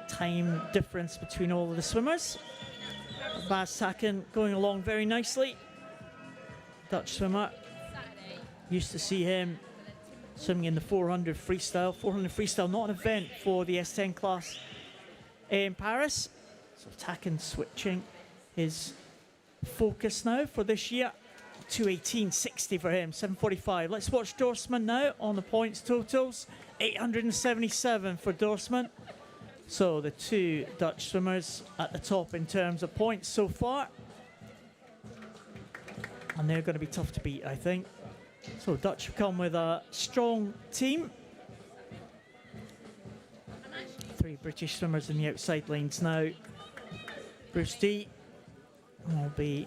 time difference between all of the swimmers. Bas Takken going along very nicely. Dutch swimmer. Used to see him swimming in the 400 freestyle. 400 freestyle, not an event for the S10 class in Paris. So Takken switching his focus now for this year. 2:18.60 for him, 7:45. Let's watch Dorsman now on the points totals. 877 for Dorsman. So the 2 Dutch swimmers at the top in terms of points so far. And they're going to be tough to beat, I think. So Dutch have come with a strong team. 3 British swimmers in the outside lanes now. Bruce D will be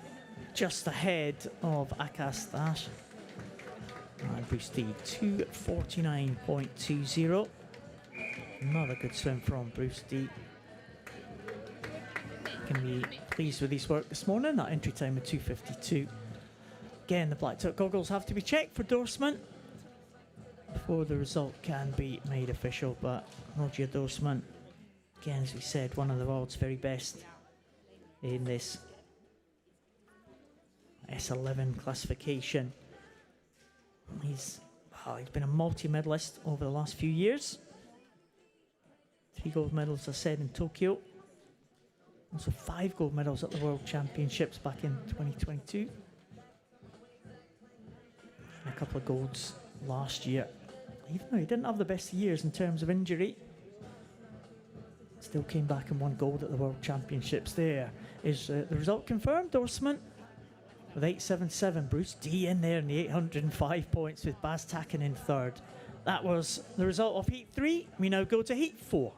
just ahead of Akash Dash. And Bruce D 2:49.20. Another good swim from Bruce D. Can be pleased with his work this morning. That entry time of 2:52. Again, the black tuck goggles have to be checked for Dorsman before the result can be made official. But Roger Dorsman, again, as we said, one of the world's very best in this S11 classification. He's been a multi-medalist over the last few years. 3 gold medals, as I said, in Tokyo. Also 5 gold medals at the World Championships back in 2022. And a couple of golds last year. Even though he didn't have the best years in terms of injury, still came back and won gold at the World Championships. There is the result confirmed. Dorsman with 877. Bruce D in there in the 805 points with Bas Takken in 3rd. That was the result of Heat 3. We now go to Heat 4.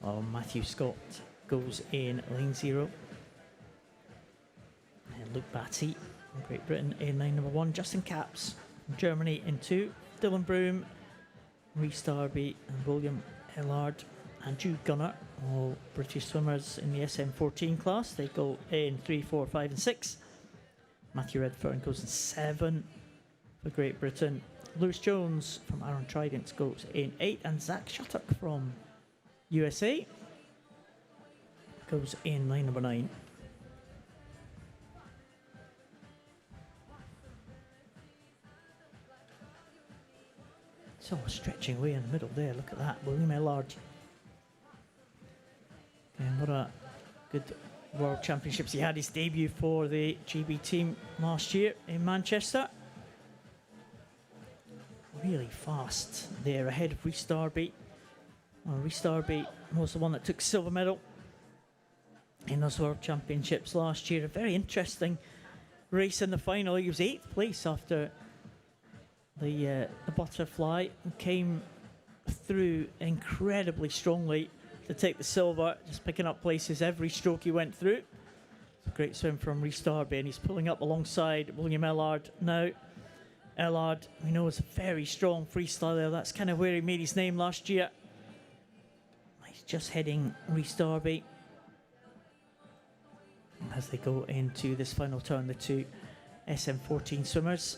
Well, Matthew Scott goes in lane 0. And Luke Batty from Great Britain in lane number 1. Justin Capps from Germany in 2. Dylan Broom, Rhys Darby and William Ellard and Jude Gunner, all British swimmers in the SM14 class. They go in 3, 4, 5 and 6. Matthew Redfern goes in 7 for Great Britain. Lewis Jones from Aaron Trident goes in 8, and Zach Shattuck from USA goes in lane number 9. So stretching away in the middle there, look at that, William Ellard. And what a good World Championships. He had his debut for the GB team last year in Manchester. Really fast there, ahead of Rhys Darby. Well, Rhys Darby was the one that took silver medal in those World Championships last year. A very interesting race in the final. He was 8th place after the butterfly, and came through incredibly strongly to take the silver, just picking up places every stroke he went through. It's a great swim from Rhys Darby, and he's pulling up alongside William Ellard now. Ellard, we know, is a very strong freestyler. That's kind of where he made his name last year. He's just heading Rhys Darby as they go into this final turn, the 2 SM14 swimmers.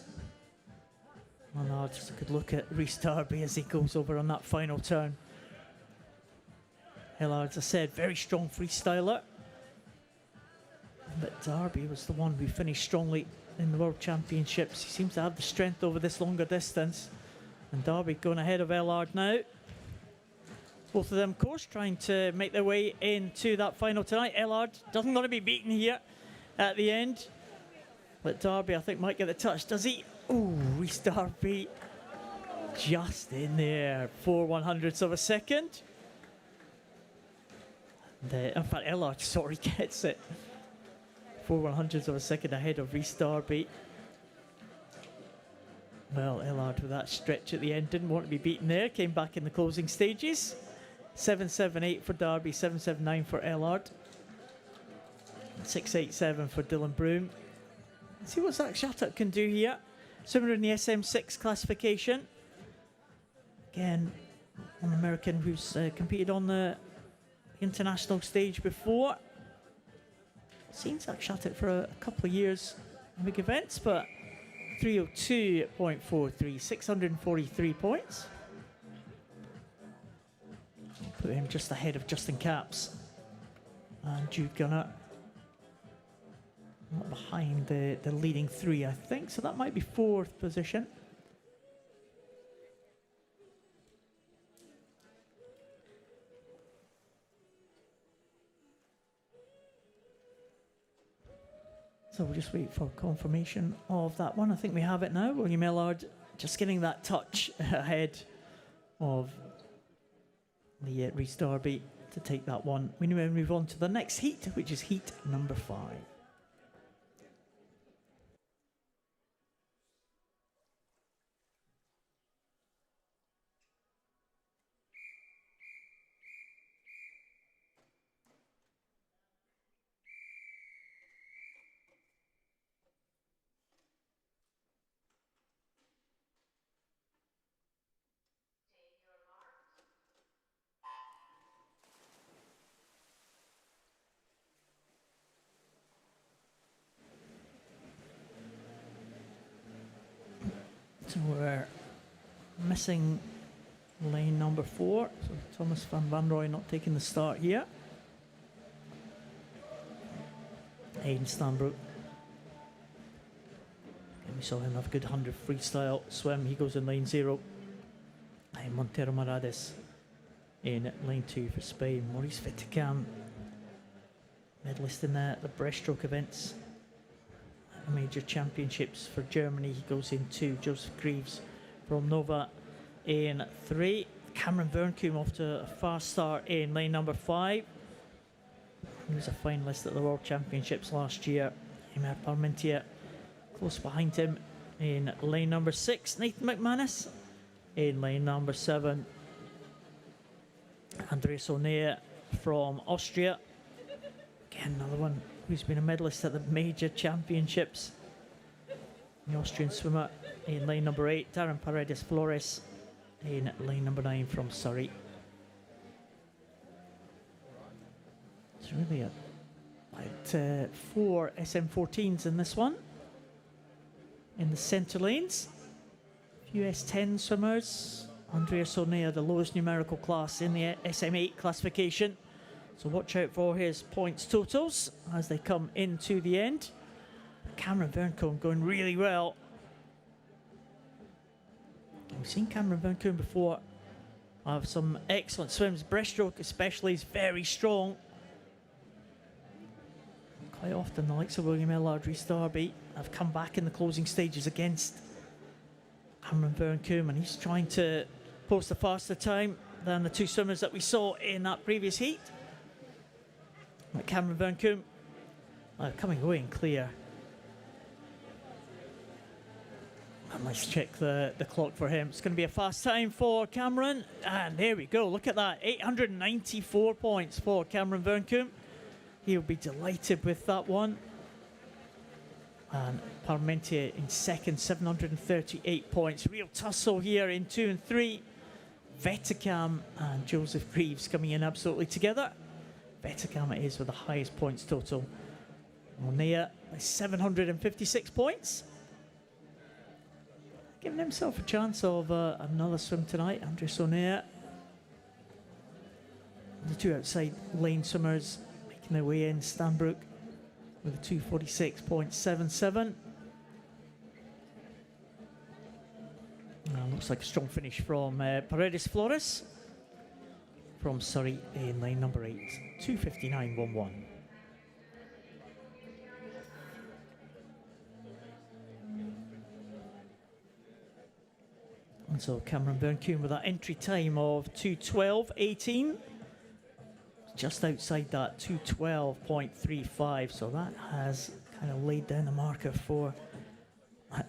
Ellard, just a good look at Rhys Darby as he goes over on that final turn. Ellard, as I said, very strong freestyler. But Darby was the one who finished strongly in the World Championships. He seems to have the strength over this longer distance. And Darby going ahead of Ellard now. Both of them, of course, trying to make their way into that final tonight. Ellard doesn't want to be beaten here at the end. But Darby, I think, might get the touch. Does he? Ooh, Rhys Darby just in there. 4/100ths of a second. In fact, Ellard, sorry, gets it. 4/100ths of a second ahead of Rhys Darby. Well, Ellard with that stretch at the end didn't want to be beaten there. Came back in the closing stages. 7.78 for Darby, 7.79 for Ellard. 6.87 for Dylan Broom. Let's see what Zach Shattuck can do here. Swimmer in the SM6 classification. Again, an American who's competed on the international stage before. Seen Zach Shattuck for a couple of years in big events, but 302.43, 643 points. Put him just ahead of Justin Capps and Jude Gunner. Not behind the leading three, I think, so that might be fourth position. So we'll just wait for confirmation of that one. I think we have it now. William Ellard just getting that touch ahead of the Rhys Darby to take that one. We now move on to the next heat, which is heat number 5. So we're missing lane number 4. So Thomas van Vanrooy not taking the start here. Aiden Stanbrook. And we saw him have a good 100 freestyle swim. He goes in lane 0. And Montero Morades in lane 2 for Spain. Maurice Viticam, medalist in the breaststroke events. Major championships for Germany. He goes in 2. Joseph Greaves from Nova in 3. Cameron Vernkoom off to a fast start in lane number 5. He was a finalist at the World Championships last year. Emer Parmentier close behind him in lane number 6. Nathan McManus in lane number 7. Andreas O'Neill from Austria. Again, another one who's been a medalist at the major championships. The Austrian swimmer in lane number 8. Darren Paredes Flores in lane number 9 from Surrey. It's really about 4 SM14s in this one. In the centre lanes, a few S10 swimmers. Andreas O'Neill, the lowest numerical class in the SM8 classification. So watch out for his points totals as they come into the end. Cameron Vernkoom going really well. We've seen Cameron Vernkoom before have some excellent swims. Breaststroke especially is very strong. Quite often the likes of William Ellard, Rhys Darby have come back in the closing stages against Cameron Vernkoom, and he's trying to post a faster time than the 2 swimmers that we saw in that previous heat. Like Cameron Vernkoom coming away in clear. And let's check the clock for him. It's going to be a fast time for Cameron. And there we go. Look at that. 894 points for Cameron Vernkoom. He'll be delighted with that one. And Parmentier in second, 738 points. Real tussle here in 2 and 3. Vetikam and Joseph Greaves coming in absolutely together. Vetikam it is with the highest points total. O'Neill 756 points. Giving himself a chance of another swim tonight. Andreas O'Neill. The 2 outside lane swimmers making their way in. Stanbrook with a 246.77. Looks like a strong finish from Paredes Flores from Surrey in lane number 8, 2:59.11. And so Cameron Burncoon with that entry time of 2:12.18, just outside that 2:12.35. So that has kind of laid down the marker for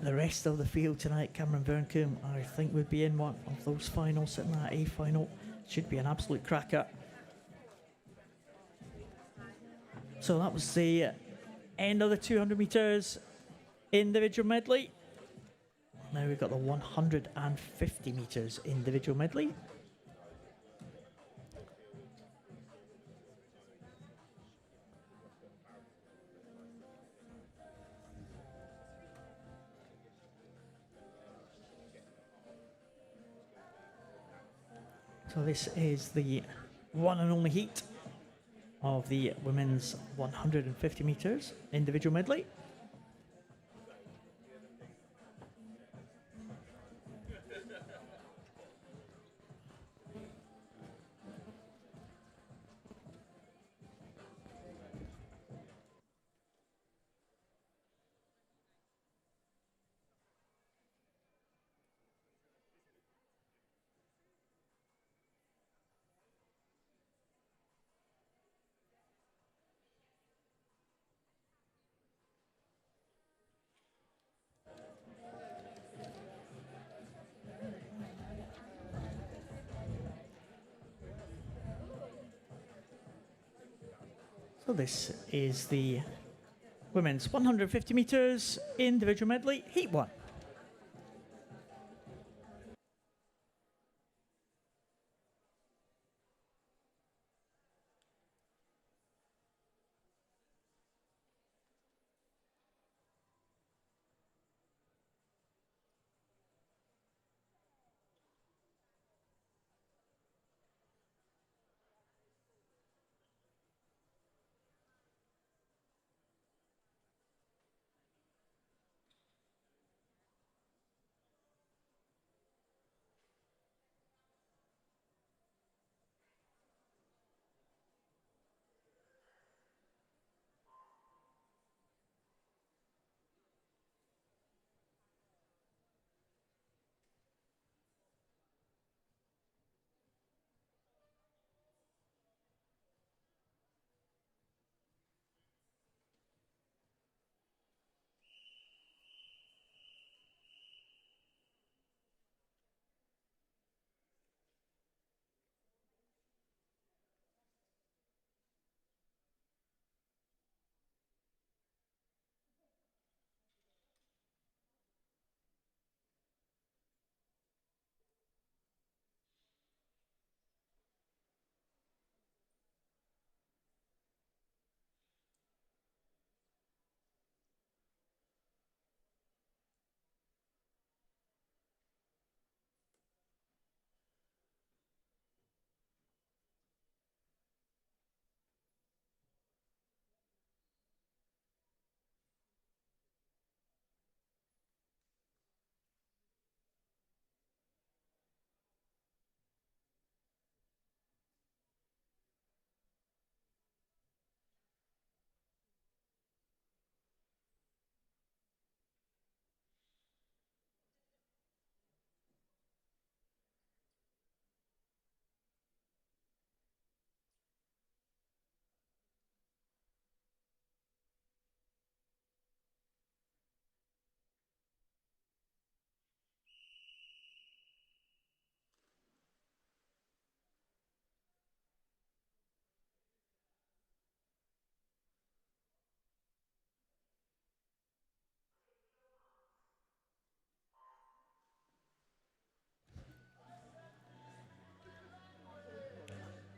the rest of the field tonight. Cameron Burncoon, I think, would be in one of those finals, sitting in that A final. Should be an absolute cracker. So that was the end of the 200 metres individual medley. Now we've got the 150 metres individual medley. So this is the one and only heat of the women's 150 metres individual medley. So this is the women's 150 metres individual medley, heat 1.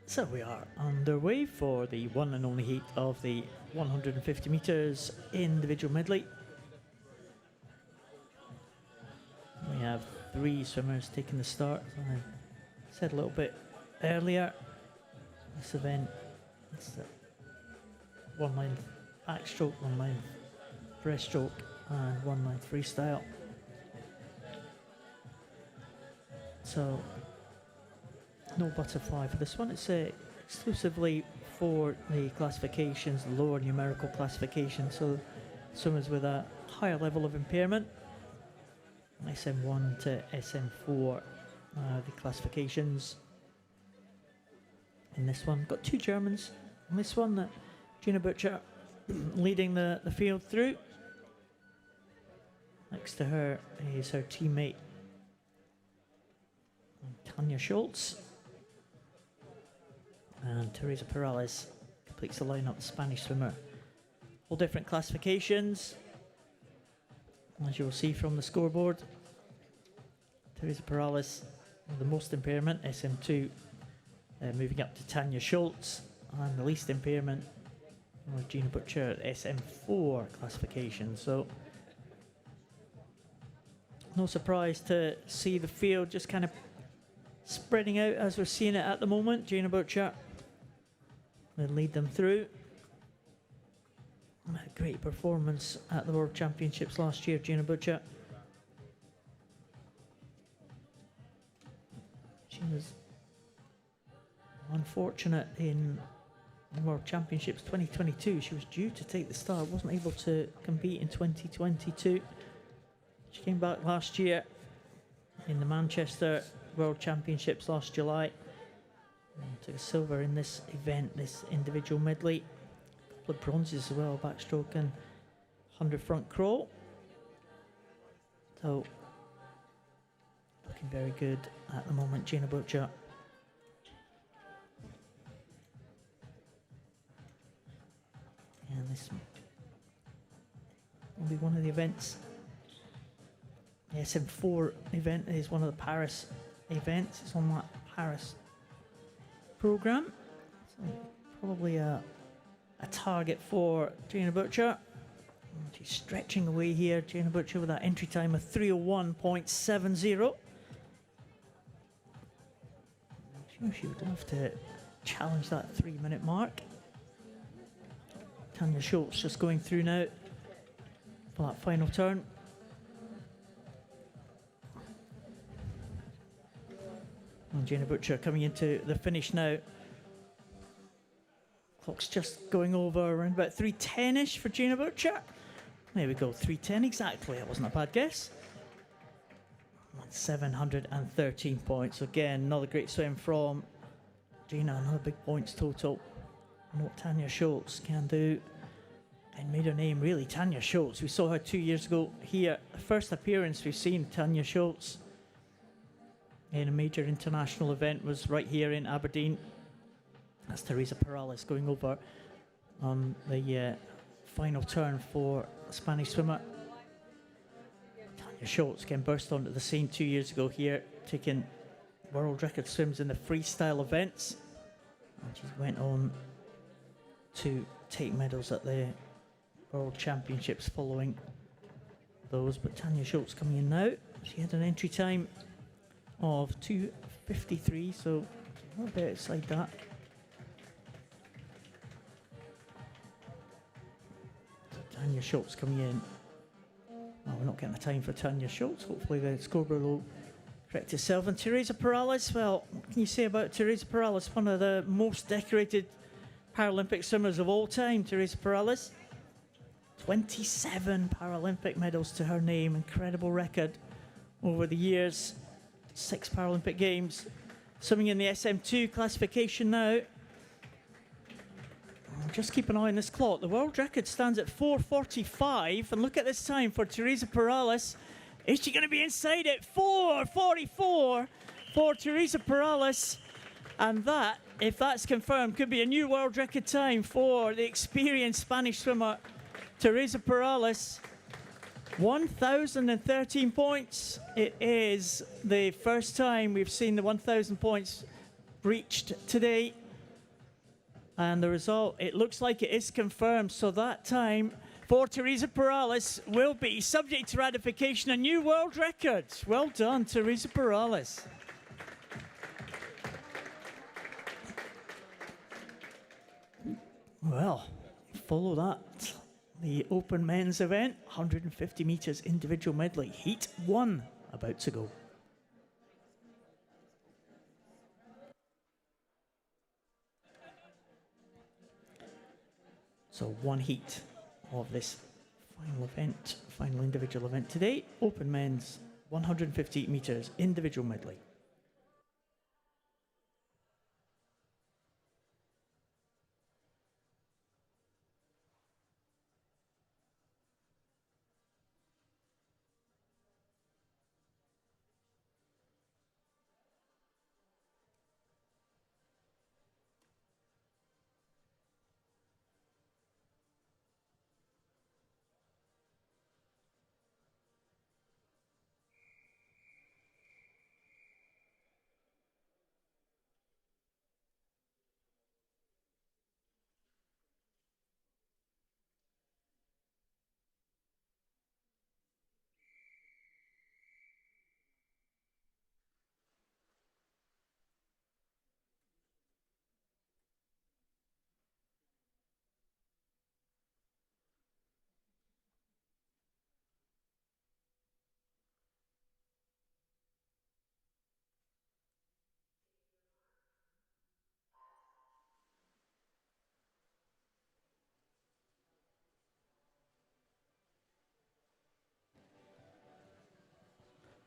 So we are underway for the one and only heat of the 150 metres individual medley. We have 3 swimmers taking the start. As I said a little bit earlier, this event, it's the 1 line backstroke, 1 line breaststroke and 1 line freestyle. So no butterfly for this one. It's exclusively for the classifications, the lower numerical classification. So swimmers with a higher level of impairment, SM1 to SM4, the classifications. In this one, got 2 Germans. In this one, Gina Butcher leading the field through. Next to her is her teammate Tanya Schultz. And Teresa Perales completes the lineup, the Spanish swimmer. All different classifications, as you will see from the scoreboard. Teresa Perales with the most impairment, SM2, moving up to Tanya Schultz, and the least impairment was Gina Butcher, SM4 classification. So no surprise to see the field just kind of spreading out as we're seeing it at the moment. Gina Butcher will lead them through. A great performance at the World Championships last year, Gina Butcher. She was unfortunate in the World Championships 2022. She was due to take the start, wasn't able to compete in 2022. She came back last year in the Manchester World Championships last July. And took a silver in this event, this individual medley. A couple of bronzes as well, backstroke and 100 front crawl. So, looking very good at the moment, Gina Butcher. And this will be one of the events. The SM4 event is one of the Paris events. It's on that Paris program. So probably a target for Gina Butcher. And she's stretching away here, Gina Butcher, with that entry time of 3:01.70. I'm sure she would love to challenge that 3-minute mark. Tanya Schultz just going through now for that final turn. And Gina Butcher coming into the finish now. Clock's just going over around about 3:10ish for Gina Butcher. There we go, 3:10 exactly. That wasn't a bad guess. 713 points. Again, another great swim from Gina. Another big points total. And what Tanya Schultz can do. And made her name, really, Tanya Schultz. We saw her 2 years ago here. The first appearance we've seen Tanya Schultz in a major international event was right here in Aberdeen. That's Teresa Perales going over on the final turn for a Spanish swimmer. Tanya Schultz again burst onto the scene 2 years ago here, taking world record swims in the freestyle events. And she went on to take medals at the World Championships following those. But Tanya Schultz coming in now. She had an entry time of 2:53, so a little bit outside that. So Tanya Schultz coming in. Oh, we're not getting a time for Tanya Schultz. Hopefully the scoreboard will correct itself. And Teresa Perales, well, what can you say about Teresa Perales? One of the most decorated Paralympic swimmers of all time, Teresa Perales. 27 Paralympic medals to her name. Incredible record over the years. 6 Paralympic Games. Swimming in the SM2 classification now. Just keep an eye on this clock. The world record stands at 4:45. And look at this time for Teresa Perales. Is she going to be inside it? 4:44 for Teresa Perales. And that, if that's confirmed, could be a new world record time for the experienced Spanish swimmer, Teresa Perales. 1,013 points. It is the first time we've seen the 1,000 points breached today. And the result, it looks like it is confirmed. So that time for Teresa Perales will be, subject to ratification, a new world record. Well done, Teresa Perales. Well, follow that. The Open Men's event, 150 metres individual medley, Heat 1, about to go. So one heat of this final individual event today, open men's 150 metres individual medley.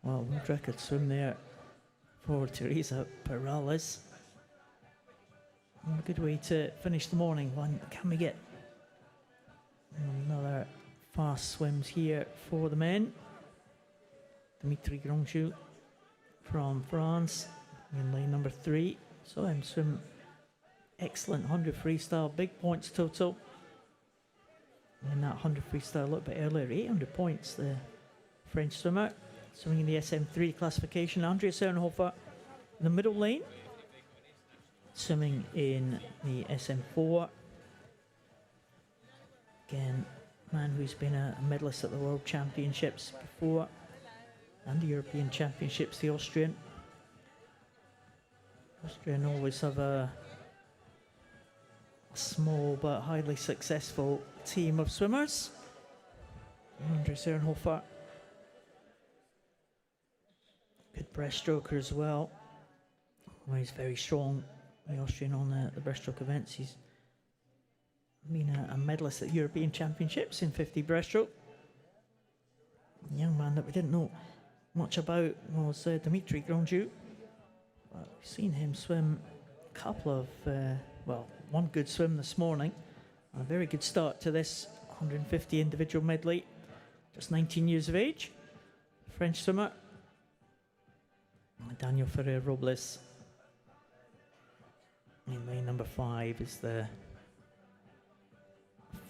Well, world record swim there for Teresa Perales. A good way to finish the morning. Can we get another fast swims here for the men? Dimitri Grandjean from France in lane number 3. Saw him swim excellent 100 freestyle, big points total. In that 100 freestyle a little bit earlier, 800 points, the French swimmer. Swimming in the SM3 classification, Andrea Sernhofer in the middle lane. Swimming in the SM4. Again, man who's been a medalist at the World Championships before and the European Championships, the Austrian. Austrian always have a small but highly successful team of swimmers. Andrea Sernhofer. Good breaststroker as well. He's very strong, the Austrian on the breaststroke events. He's been a medalist at European Championships in 50 breaststroke. A young man that we didn't know much about was Dimitri Grandjean. We've seen him swim a couple of, one good swim this morning. A very good start to this 150 individual medley. Just 19 years of age. French swimmer. Daniel Ferrer Robles in lane number 5 is the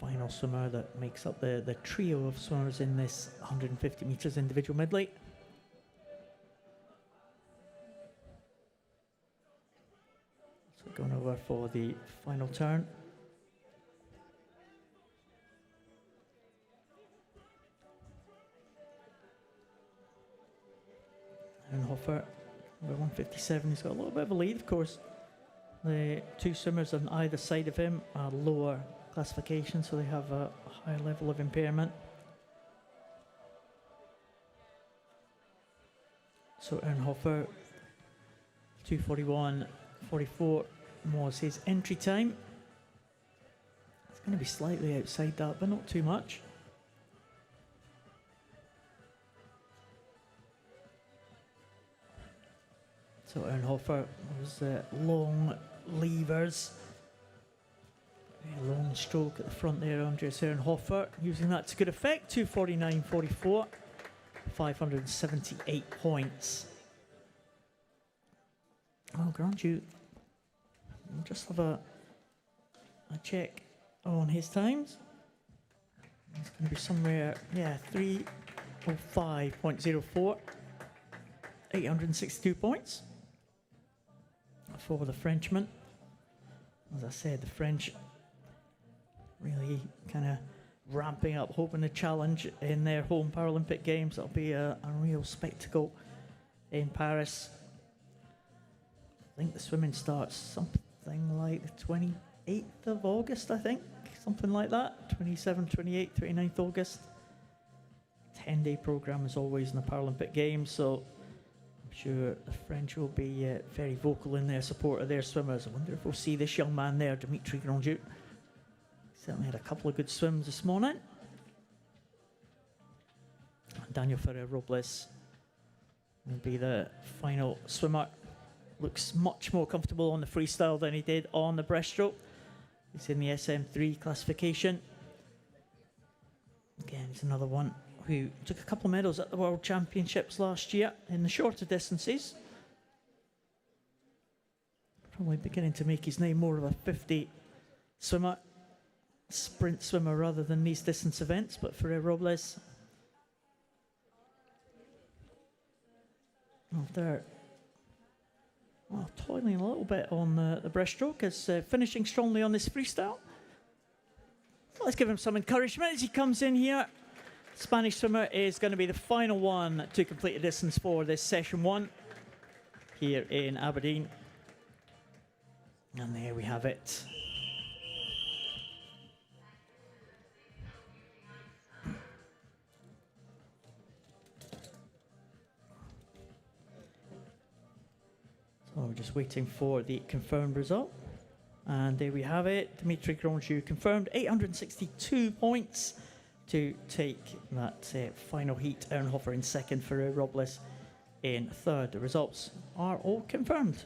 final swimmer that makes up the trio of swimmers in this 150 metres individual medley. So going over for the final turn. And Hoffer, number 157, he's got a little bit of a lead, of course. The two swimmers on either side of him are lower classification, so they have a higher level of impairment. So Ernhofer, 2:41.44 was his entry time. It's going to be slightly outside that, but not too much. So Ernhofer was long levers. Very long stroke at the front there, Andreas Ernhofer, using that to good effect. 2:49.44, 578 points. Oh, Grandjean, we'll just have a check on his times. It's going to be somewhere, 3:05.04, 862 points for the Frenchman. As I said, the French really kind of ramping up, hoping to challenge in their home Paralympic Games. That'll be a real spectacle in Paris. I think the swimming starts something like the 28th of August, I think. Something like that. 27th, 28th, 29th August. 10-day programme as always in the Paralympic Games, so I'm sure the French will be very vocal in their support of their swimmers. I wonder if we'll see this young man there, Dimitri Grandjean. Certainly had a couple of good swims this morning. Daniel Ferrer-Robles will be the final swimmer. Looks much more comfortable on the freestyle than he did on the breaststroke. He's in the SM3 classification. Again, he's another one who took a couple of medals at the World Championships last year in the shorter distances. Probably beginning to make his name more of a 50 swimmer, sprint swimmer rather than these distance events, but Ferrer-Robles after toiling a little bit on the breaststroke, is finishing strongly on this freestyle. Let's give him some encouragement as he comes in here. Spanish swimmer is going to be the final one to complete a distance for this session 1 here in Aberdeen. And there we have it. So we're just waiting for the confirmed result. And there we have it. Dimitri Grandjew confirmed 862 points to take that final heat. Ehrenhofer in second, Ferrer-Robles in third. The results are all confirmed.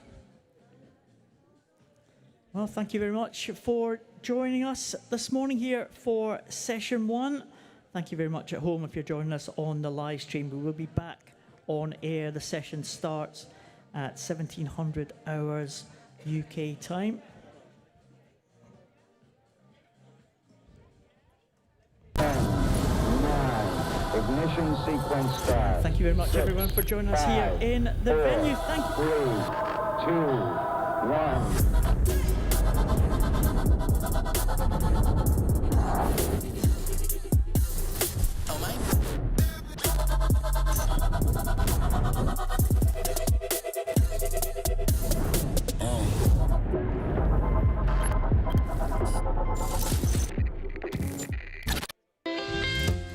Well, thank you very much for joining us this morning here for session 1. Thank you very much at home if you're joining us on the live stream. We will be back on air. The session starts at 1700 hours UK time. Ignition sequence start. Thank you very much, everyone, for joining us here in the venue. Thank you. 3, 2, 1.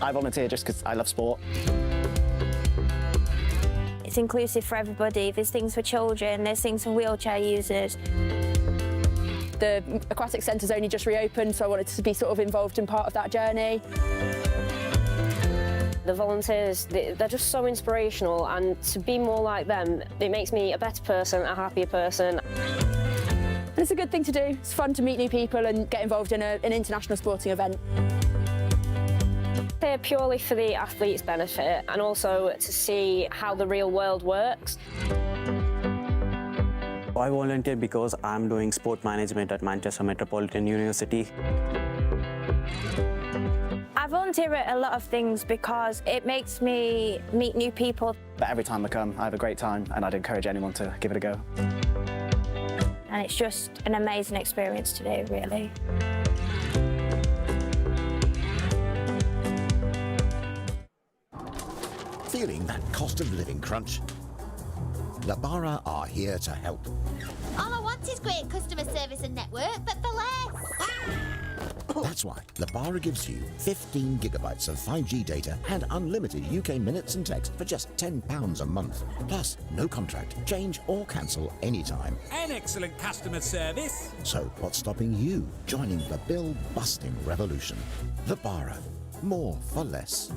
I volunteer just because I love sport. It's inclusive for everybody. There's things for children, there's things for wheelchair users. The aquatic centre's only just reopened, so I wanted to be sort of involved in part of that journey. The volunteers, they're just so inspirational, and to be more like them, it makes me a better person, a happier person. And it's a good thing to do. It's fun to meet new people and get involved in an international sporting event. They're purely for the athletes' benefit and also to see how the real world works. I volunteer because I'm doing sport management at Manchester Metropolitan University. I volunteer at a lot of things because it makes me meet new people. But every time I come, I have a great time, and I'd encourage anyone to give it a go. And it's just an amazing experience to do, really. Feeling that cost of living crunch? Labara are here to help. All I want is great customer service and network, but for less. That's why Labara gives you 15 gigabytes of 5G data and unlimited UK minutes and text for just £10 a month. Plus, no contract, change or cancel anytime. An excellent customer service. So what's stopping you joining the bill-busting revolution? Labara. More for less.